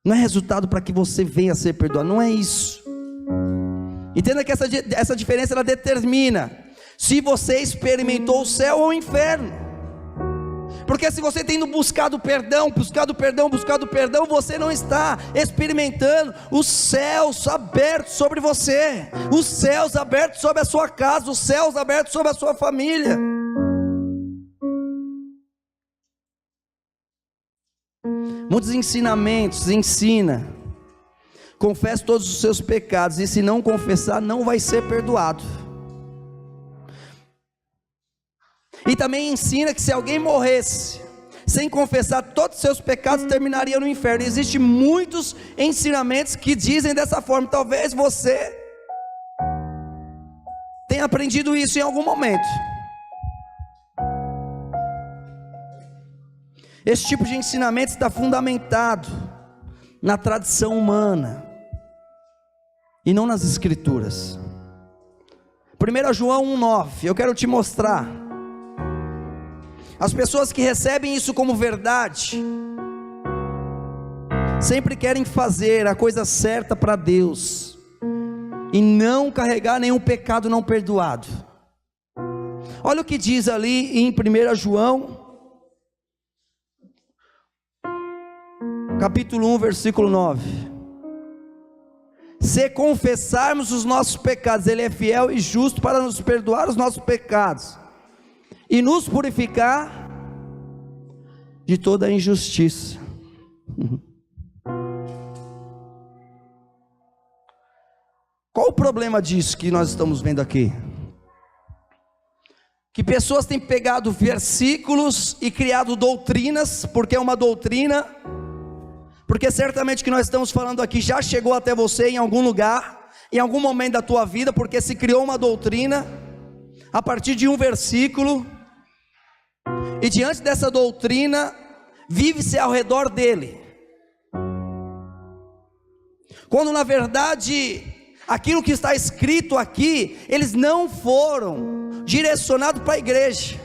Não é resultado para que você venha a ser perdoado, não é isso. Entenda que essa diferença ela determina se você experimentou o céu ou o inferno. Porque se você tem buscado perdão, você não está experimentando os céus abertos sobre você, os céus abertos sobre a sua casa, os céus abertos sobre a sua família. Muitos ensinamentos ensina confesse todos os seus pecados, e se não confessar, não vai ser perdoado. E também ensina que se alguém morresse sem confessar todos os seus pecados, terminaria no inferno. Existem muitos ensinamentos que dizem dessa forma. Talvez você tenha aprendido isso em algum momento. Esse tipo de ensinamento está fundamentado na tradição humana e não nas escrituras. 1 João 1,9, eu quero te mostrar. As pessoas que recebem isso como verdade, sempre querem fazer a coisa certa para Deus, e não carregar nenhum pecado não perdoado. Olha o que diz ali em 1 João, capítulo 1, versículo 9. Se confessarmos os nossos pecados, Ele é fiel e justo para nos perdoar os nossos pecados e nos purificar de toda a injustiça. Qual o problema disso que nós estamos vendo aqui? Que pessoas têm pegado versículos e criado doutrinas, porque é uma doutrina, porque certamente o que nós estamos falando aqui já chegou até você em algum lugar, em algum momento da tua vida, porque se criou uma doutrina a partir de um versículo, e diante dessa doutrina vive-se ao redor dele, quando na verdade aquilo que está escrito aqui, eles não foram direcionados para a igreja.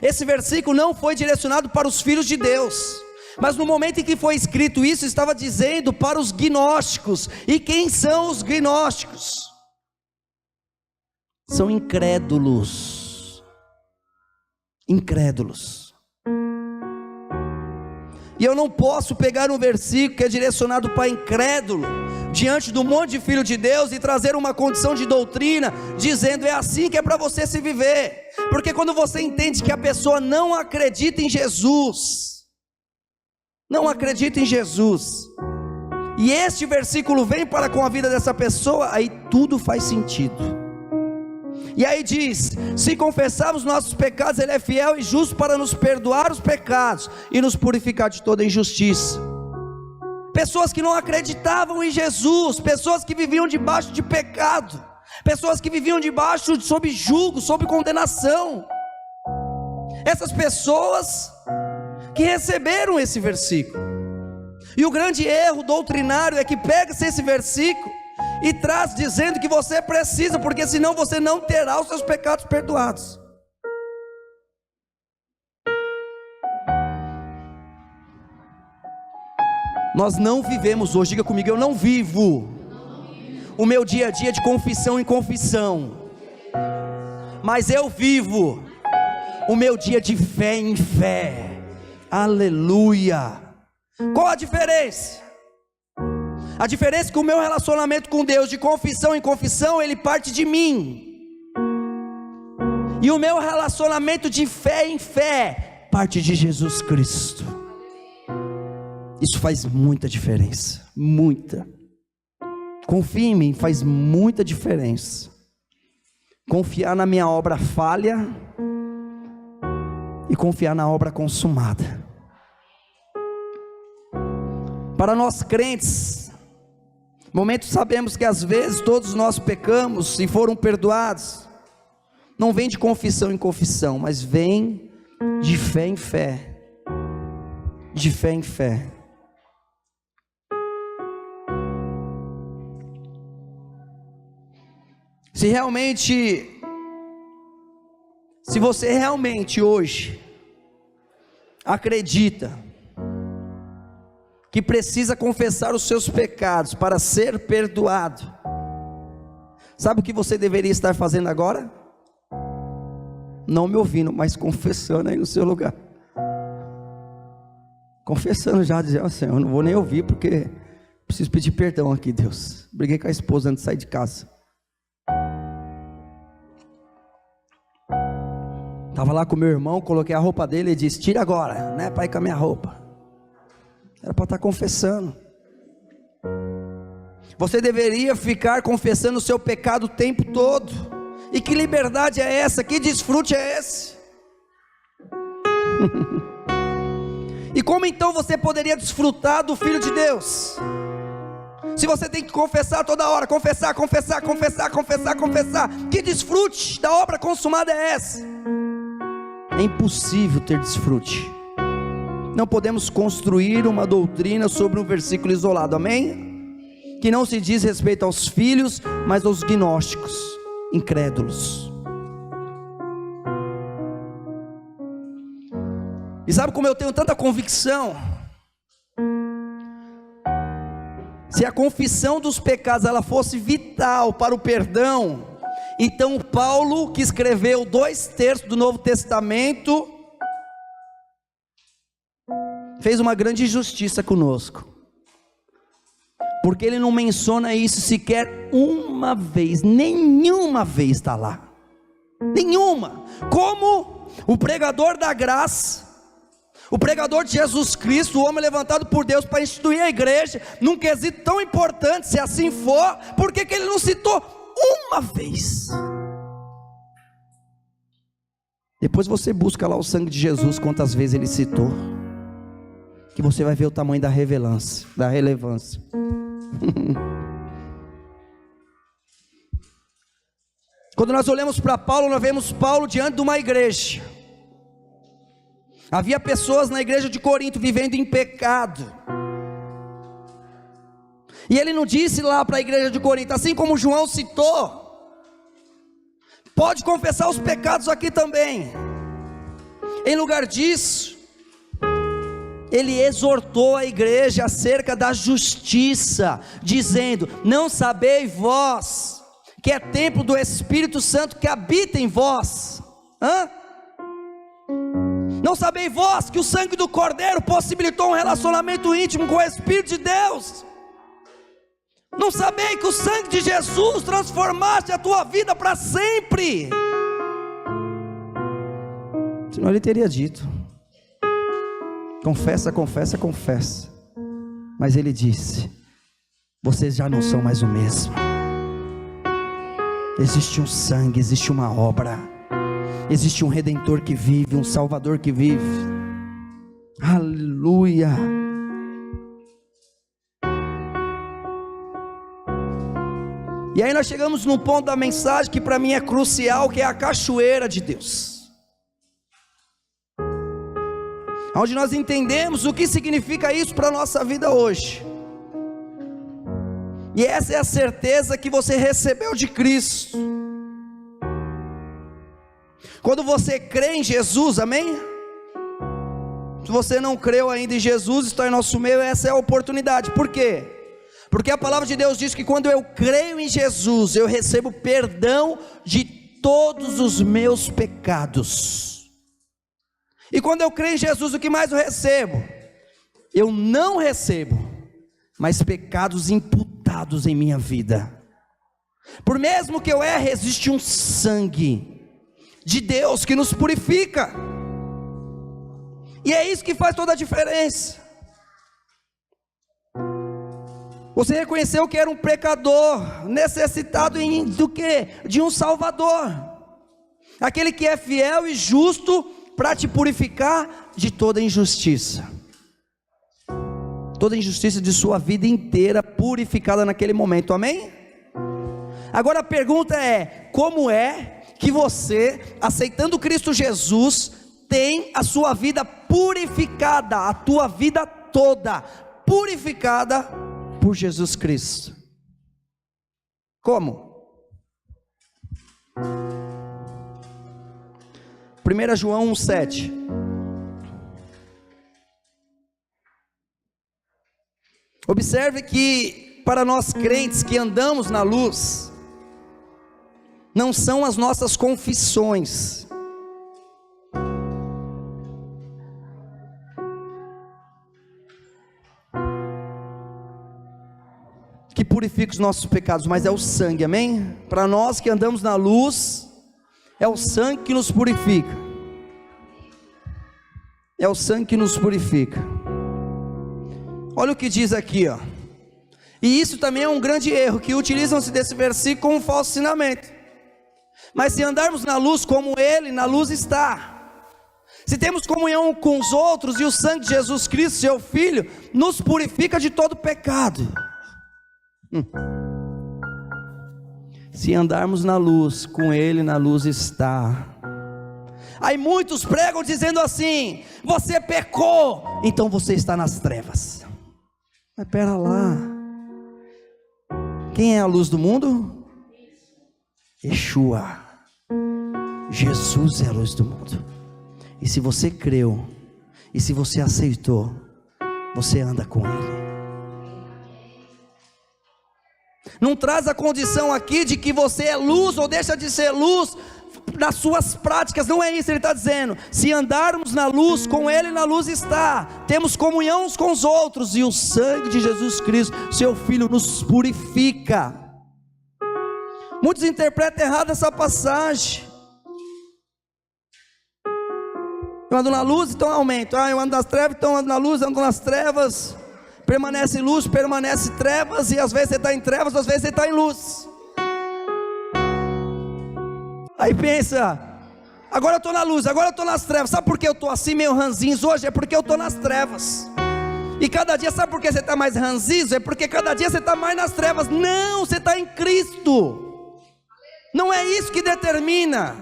Esse versículo não foi direcionado para os filhos de Deus, mas no momento em que foi escrito isso, estava dizendo para os gnósticos. E quem são os gnósticos? São incrédulos. Incrédulos. E eu não posso pegar um versículo que é direcionado para incrédulo, diante de um monte de filho de Deus, e trazer uma condição de doutrina, dizendo é assim que é para você se viver. Porque quando você entende que a pessoa não acredita em Jesus, não acredita em Jesus, e este versículo vem para com a vida dessa pessoa, aí tudo faz sentido. E aí diz: se confessarmos nossos pecados, Ele é fiel e justo para nos perdoar os pecados e nos purificar de toda injustiça. Pessoas que não acreditavam em Jesus, pessoas que viviam debaixo de pecado, pessoas que viviam debaixo, sob julgo, sob condenação. Essas pessoas que receberam esse versículo. E o grande erro doutrinário é que pega-se esse versículo e traz dizendo que você precisa, porque senão você não terá os seus pecados perdoados. Nós não vivemos hoje, diga comigo, eu não vivo o meu dia a dia de confissão em confissão, mas eu vivo o meu dia de fé em fé. Aleluia. Qual a diferença? A diferença é que o meu relacionamento com Deus, de confissão em confissão, ele parte de mim, e o meu relacionamento de fé em fé parte de Jesus Cristo. Isso faz muita diferença, muita. Confia em mim, faz muita diferença. Confiar na minha obra falha e confiar na obra consumada. Para nós crentes, momentos sabemos que às vezes todos nós pecamos e foram perdoados. Não vem de confissão em confissão, mas vem de fé em fé. De fé em fé. Se você realmente hoje acredita que precisa confessar os seus pecados para ser perdoado, sabe o que você deveria estar fazendo agora? Não me ouvindo, mas confessando aí no seu lugar. Confessando já, dizendo assim: eu não vou nem ouvir porque preciso pedir perdão aqui, Deus. Briguei com a esposa antes de sair de casa. Estava lá com meu irmão, coloquei a roupa dele e disse: tira agora, né, para ir com a minha roupa. Era para estar confessando. Você deveria ficar confessando o seu pecado o tempo todo. E que liberdade é essa? Que desfrute é esse? E como então você poderia desfrutar do Filho de Deus? Se você tem que confessar toda hora, confessar. Que desfrute da obra consumada é essa? É impossível ter desfrute. Não podemos construir uma doutrina sobre um versículo isolado, amém? Que não se diz respeito aos filhos, mas aos gnósticos, incrédulos. E sabe como eu tenho tanta convicção? Se a confissão dos pecados ela fosse vital para o perdão, então Paulo, que escreveu 2/3 do Novo Testamento, fez uma grande injustiça conosco, porque ele não menciona isso sequer uma vez, nenhuma vez está lá, nenhuma. Como o pregador da graça, o pregador de Jesus Cristo, o homem levantado por Deus para instituir a igreja, num quesito tão importante, se assim for, por que ele não citou uma vez? Depois você busca lá o sangue de Jesus, quantas vezes ele citou, que você vai ver o tamanho da relevância. Quando nós olhamos para Paulo, nós vemos Paulo diante de uma igreja. Havia pessoas na igreja de Corinto vivendo em pecado, e ele não disse lá para a igreja de Corinto, assim como João citou, pode confessar os pecados aqui também. Em lugar disso, ele exortou a igreja acerca da justiça, dizendo: não sabeis vós que é templo do Espírito Santo que habita em vós? Não sabeis vós que o sangue do Cordeiro possibilitou um relacionamento íntimo com o Espírito de Deus? Não sabeis que o sangue de Jesus transformaste a tua vida para sempre? Senão ele teria dito: confessa. Mas ele disse: vocês já não são mais o mesmo. Existe um sangue, existe uma obra, existe um Redentor que vive, um Salvador que vive. Aleluia. E aí nós chegamos num ponto da mensagem que para mim é crucial, que é a cachoeira de Deus, onde nós entendemos o que significa isso para a nossa vida hoje. E essa é a certeza que você recebeu de Cristo. Quando você crê em Jesus, amém? Se você não creu ainda em Jesus, está em nosso meio, essa é a oportunidade. Por quê? Porque a palavra de Deus diz que quando eu creio em Jesus, eu recebo perdão de todos os meus pecados. E quando eu creio em Jesus, o que mais eu recebo? Eu não recebo mais pecados imputados em minha vida. Por mesmo que eu erre, existe um sangue de Deus que nos purifica, e é isso que faz toda a diferença. Você reconheceu que era um pecador, necessitado do quê? De um Salvador, aquele que é fiel e justo para te purificar de toda injustiça, toda injustiça de sua vida inteira purificada naquele momento, amém? Agora a pergunta é: como é que você, aceitando Cristo Jesus, tem a sua vida purificada, a tua vida toda purificada por Jesus Cristo? Como? 1 João 1,7. Observe que para nós crentes que andamos na luz, não são as nossas confissões que purifica os nossos pecados, mas é o sangue, amém? Para nós que andamos na luz, é o sangue que nos purifica, é o sangue que nos purifica. Olha o que diz aqui, ó. E isso também é um grande erro, que utilizam-se desse versículo como um falso ensinamento. Mas se andarmos na luz como Ele na luz está, se temos comunhão com os outros, e o sangue de Jesus Cristo, seu Filho, nos purifica de todo pecado. Se andarmos na luz, com Ele na luz está. Aí muitos pregam dizendo assim: você pecou, então você está nas trevas. Mas pera lá, quem é a luz do mundo? Yeshua. Jesus é a luz do mundo. E se você creu, e se você aceitou, você anda com Ele. Não traz a condição aqui de que você é luz ou deixa de ser luz nas suas práticas, não é isso. Ele está dizendo: se andarmos na luz, com Ele na luz está, temos comunhão uns com os outros, e o sangue de Jesus Cristo, seu Filho, nos purifica. Muitos interpretam errado essa passagem. Eu ando na luz, então aumento. Eu ando nas trevas, então ando na luz, ando nas trevas. Permanece em luz, permanece em trevas, e às vezes você está em trevas, às vezes você está em luz. Aí pensa: agora eu estou na luz, agora eu estou nas trevas. Sabe por que eu estou assim meio ranzinhos hoje? É porque eu estou nas trevas. E cada dia, sabe por que você está mais ranzinho? É porque cada dia você está mais nas trevas. Não, você está em Cristo. Não é isso que determina.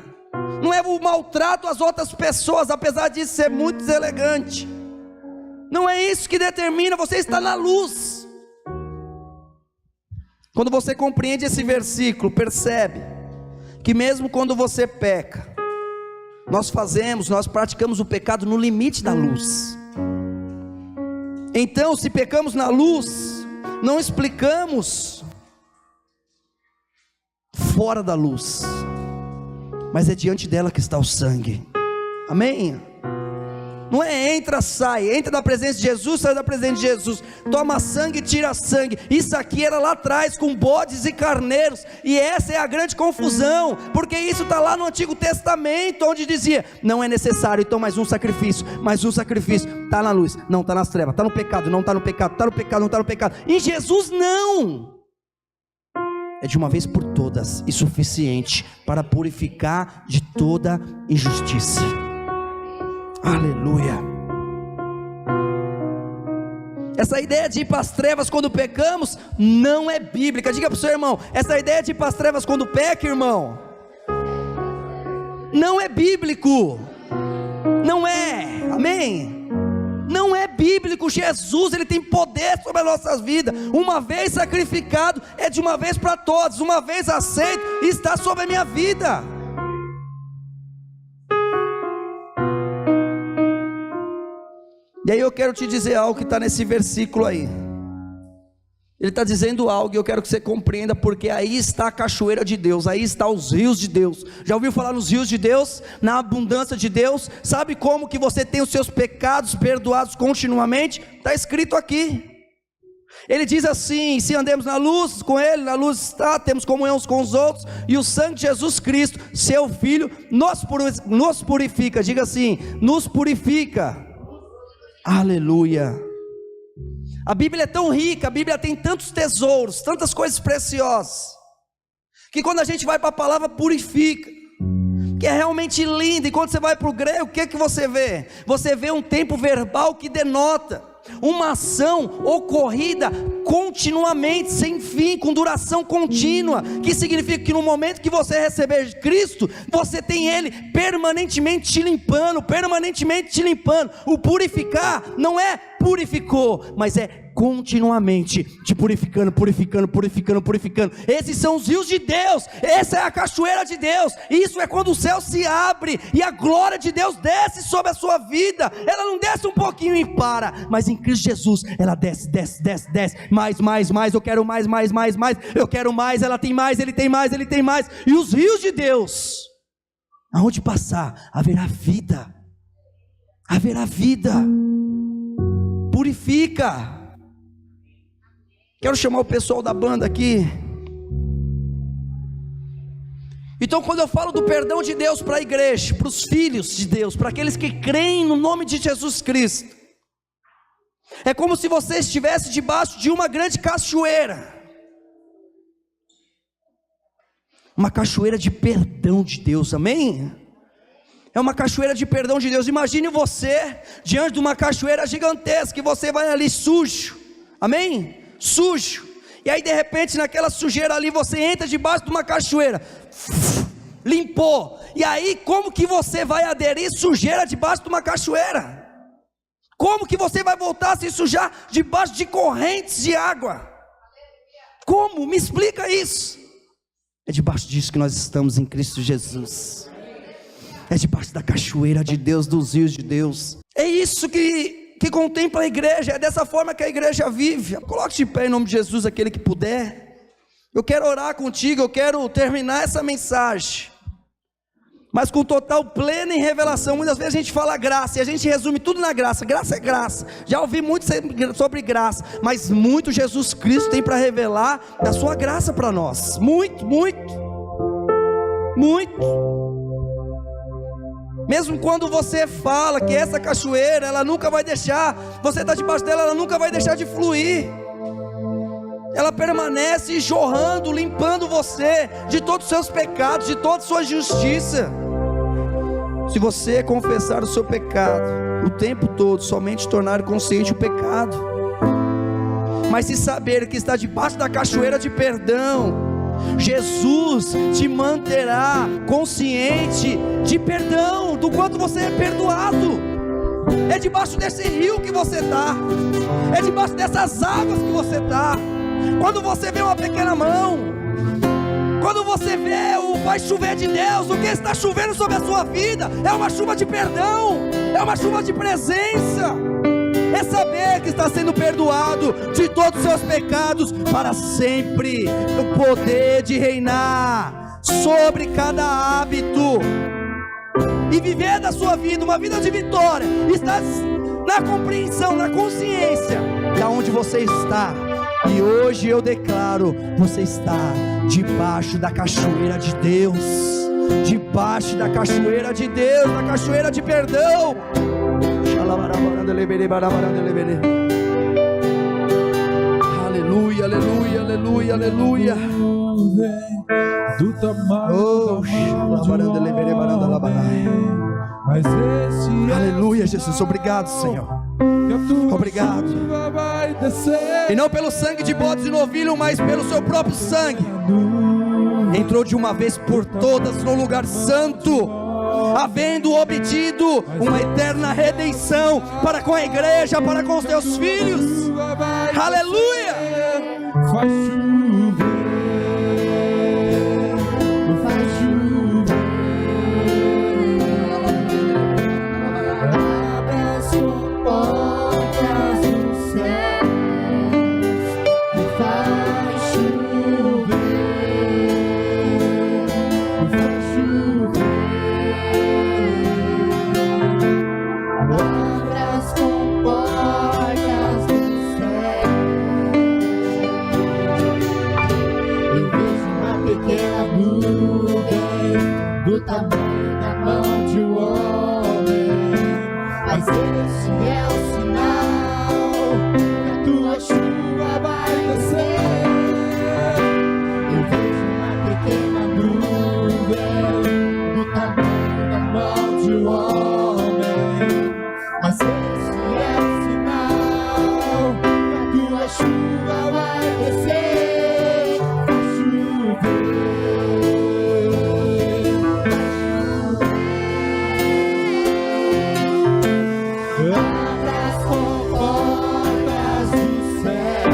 Não é o maltrato às outras pessoas, apesar disso ser muito deselegante. Não é isso que determina. Você está na luz. Quando você compreende esse versículo, percebe que mesmo quando você peca, nós praticamos o pecado no limite da luz. Então, se pecamos na luz, não explicamos fora da luz, mas é diante dela que está o sangue. Amém? Não é entra, sai, entra na presença de Jesus, sai da presença de Jesus, toma sangue, tira sangue. Isso aqui era lá atrás com bodes e carneiros, e essa é a grande confusão, porque isso está lá no Antigo Testamento, onde dizia: não é necessário, então mais um sacrifício, está na luz, não, está nas trevas, está no pecado, não está no pecado, está no pecado, não está no pecado. Em Jesus não, é de uma vez por todas e suficiente para purificar de toda injustiça. Aleluia. Essa ideia de ir para as trevas quando pecamos não é bíblica. Diga para o seu irmão: essa ideia de ir para as trevas quando peca, irmão, não é bíblico. Não é, amém? Não é bíblico. Jesus, Ele tem poder sobre as nossas vidas. Uma vez sacrificado, é de uma vez para todos. Uma vez aceito, está sobre a minha vida. E aí eu quero te dizer algo que está nesse versículo aí. Ele está dizendo algo e eu quero que você compreenda, porque aí está a cachoeira de Deus, aí está os rios de Deus. Já ouviu falar nos rios de Deus? Na abundância de Deus? Sabe como que você tem os seus pecados perdoados continuamente? Está escrito aqui. Ele diz assim: se andemos na luz, com Ele na luz está, temos comunhão uns com os outros, e o sangue de Jesus Cristo, seu Filho, nos purifica. Diga assim: nos purifica. Aleluia. A Bíblia é tão rica, a Bíblia tem tantos tesouros, tantas coisas preciosas, que quando a gente vai para a palavra purifica, que é realmente linda. E quando você vai para o grego, o que você vê? Você vê um tempo verbal que denota uma ação ocorrida continuamente, sem fim, com duração contínua, que significa que no momento que você receber Cristo, você tem Ele permanentemente te limpando, O purificar não é purificou, mas é continuamente te purificando. Esses são os rios de Deus, essa é a cachoeira de Deus. Isso é quando o céu se abre e a glória de Deus desce sobre a sua vida. Ela não desce um pouquinho e para, mas em Cristo Jesus ela desce, mais, eu quero mais, eu quero mais, ela tem mais, ele tem mais, e os rios de Deus, aonde passar, haverá vida. Purifica. Quero chamar o pessoal da banda aqui. Então, quando eu falo do perdão de Deus para a igreja, para os filhos de Deus, para aqueles que creem no nome de Jesus Cristo, É como se você estivesse debaixo de uma grande cachoeira. Uma cachoeira de perdão de Deus, amém? É uma cachoeira de perdão de Deus. Imagine você diante de uma cachoeira gigantesca, e você vai ali sujo, amém? Sujo, e aí de repente naquela sujeira ali, você entra debaixo de uma cachoeira, limpou, e aí como que você vai aderir sujeira debaixo de uma cachoeira? Como que você vai voltar a se sujar debaixo de correntes de água? Como? Me explica isso. É debaixo disso que nós estamos em Cristo Jesus. É debaixo da cachoeira de Deus, dos rios de Deus. É isso que contempla a igreja. É dessa forma que a igreja vive. Coloque de pé em nome de Jesus, aquele que puder. Eu quero orar contigo, eu quero terminar essa mensagem, mas com total, plena em revelação. Muitas vezes a gente fala graça, e a gente resume tudo na graça. Graça é graça. Já ouvi muito sobre graça, mas muito Jesus Cristo tem para revelar da sua graça para nós. Muito, muito, muito. Mesmo quando você fala que essa cachoeira, ela nunca vai deixar, você está debaixo dela, ela nunca vai deixar de fluir. Ela permanece jorrando, limpando você de todos os seus pecados, de toda a sua justiça. Se você confessar o seu pecado o tempo todo, somente tornar consciente o pecado, mas se saber que está debaixo da cachoeira de perdão, Jesus te manterá consciente de perdão, do quanto você é perdoado. É debaixo desse rio que você está, é debaixo dessas águas que você está. Quando você vê uma pequena mão, quando você vê o vai chover de Deus, o que está chovendo sobre a sua vida é uma chuva de perdão, é uma chuva de presença. É saber que está sendo perdoado de todos os seus pecados para sempre. O poder de reinar sobre cada hábito e viver da sua vida uma vida de vitória está na compreensão, na consciência de onde você está. E hoje eu declaro: você está debaixo da cachoeira de Deus, debaixo da cachoeira de Deus, da cachoeira de perdão. Aleluia, aleluia, aleluia, aleluia. Do tamanho aleluia, Jesus, obrigado, Senhor. Obrigado. E não pelo sangue de bodes e novilho, mas pelo seu próprio sangue. Entrou de uma vez por todas no lugar santo, havendo obtido uma eterna redenção para com a igreja, para com os teus filhos. Aleluia. Faz chover, faz chover. Abra as portas do céu e faz chover, faz chover. Abra as portas do céu. Eu vejo uma pequena nuvem do tamanho da mão de um homem, mas esse é o sinal que a tua chuva vai descer. Eu vejo uma pequena nuvem do tamanho da mão de um homem, mas esse é o sinal que a tua chuva vai descer. Abra as portas do céu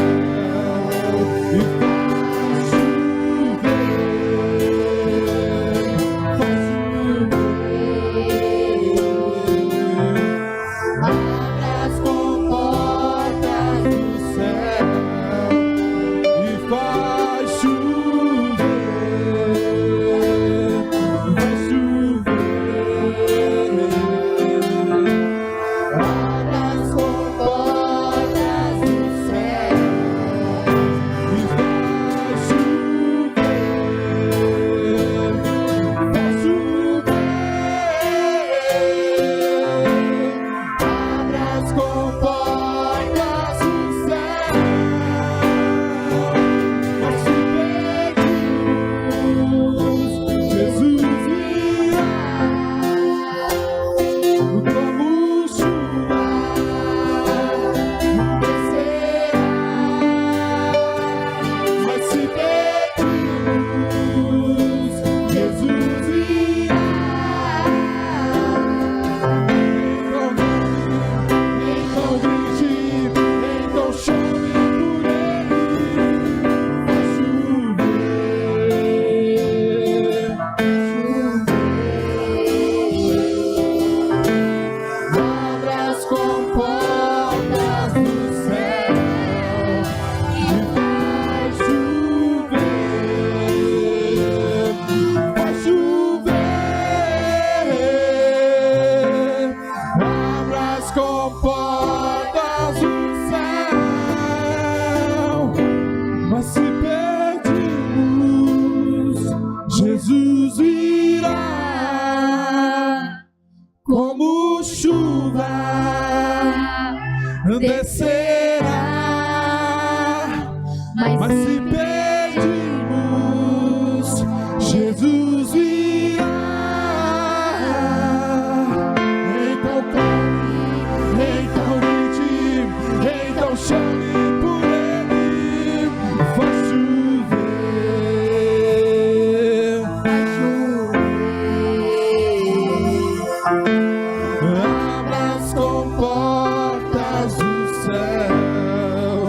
Jesus virá como chuva, descerá, mas se perdermos, Jesus virá. Então corre, então grite, então chame por Ele, vai chover, vai chover. Abra as comportas do céu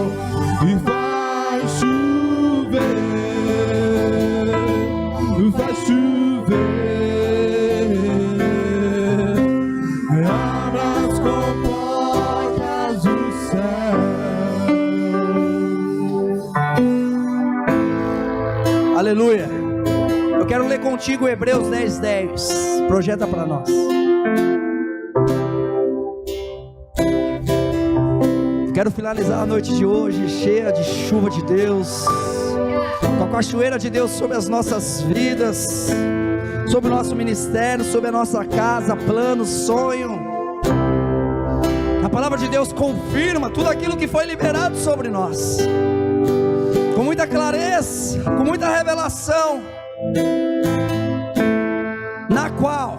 e vai chover, vai chover. Abra as comportas do céu. Aleluia. Eu quero ler contigo Hebreus 10:10. Projeta para nós. Quero finalizar a noite de hoje cheia de chuva de Deus, com a cachoeira de Deus sobre as nossas vidas, sobre o nosso ministério, sobre a nossa casa, plano, sonho. A palavra de Deus confirma tudo aquilo que foi liberado sobre nós, com muita clareza, com muita revelação, na qual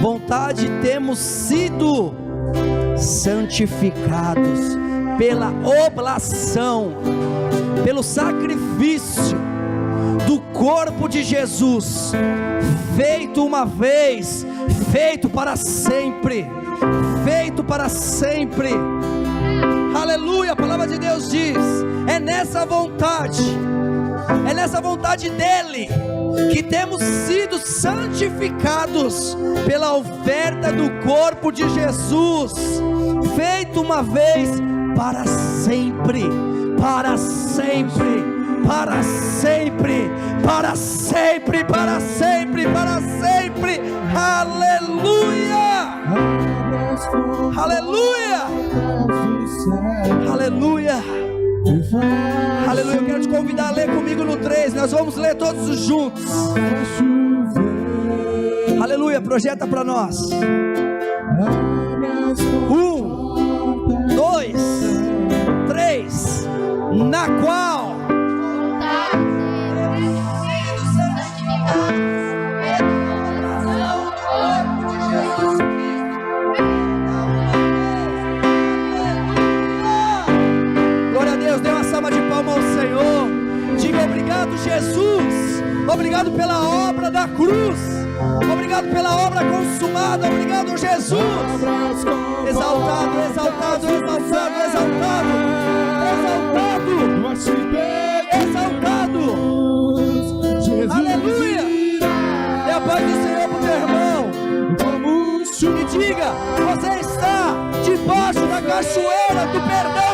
vontade temos sido santificados pela oblação, pelo sacrifício do corpo de Jesus, feito uma vez, feito para sempre, feito para sempre. Aleluia. A palavra de Deus diz: é nessa vontade dele que temos sido santificados pela oferta do corpo de Jesus, feito uma vez para sempre, para sempre, para sempre, para sempre, para sempre, para sempre. Aleluia, aleluia, aleluia, aleluia. Eu quero te convidar a ler comigo no 3. Nós vamos ler todos juntos. Aleluia. Projeta para nós. 1, 2, 3. Na qual ao Senhor, diga obrigado, Jesus, obrigado pela obra da cruz, obrigado pela obra consumada, obrigado, Jesus. Exaltado, exaltado, exaltado, exaltado, exaltado, exaltado. Aleluia. Dê a paz do Senhor pro teu irmão e diga: você está debaixo da cachoeira do perdão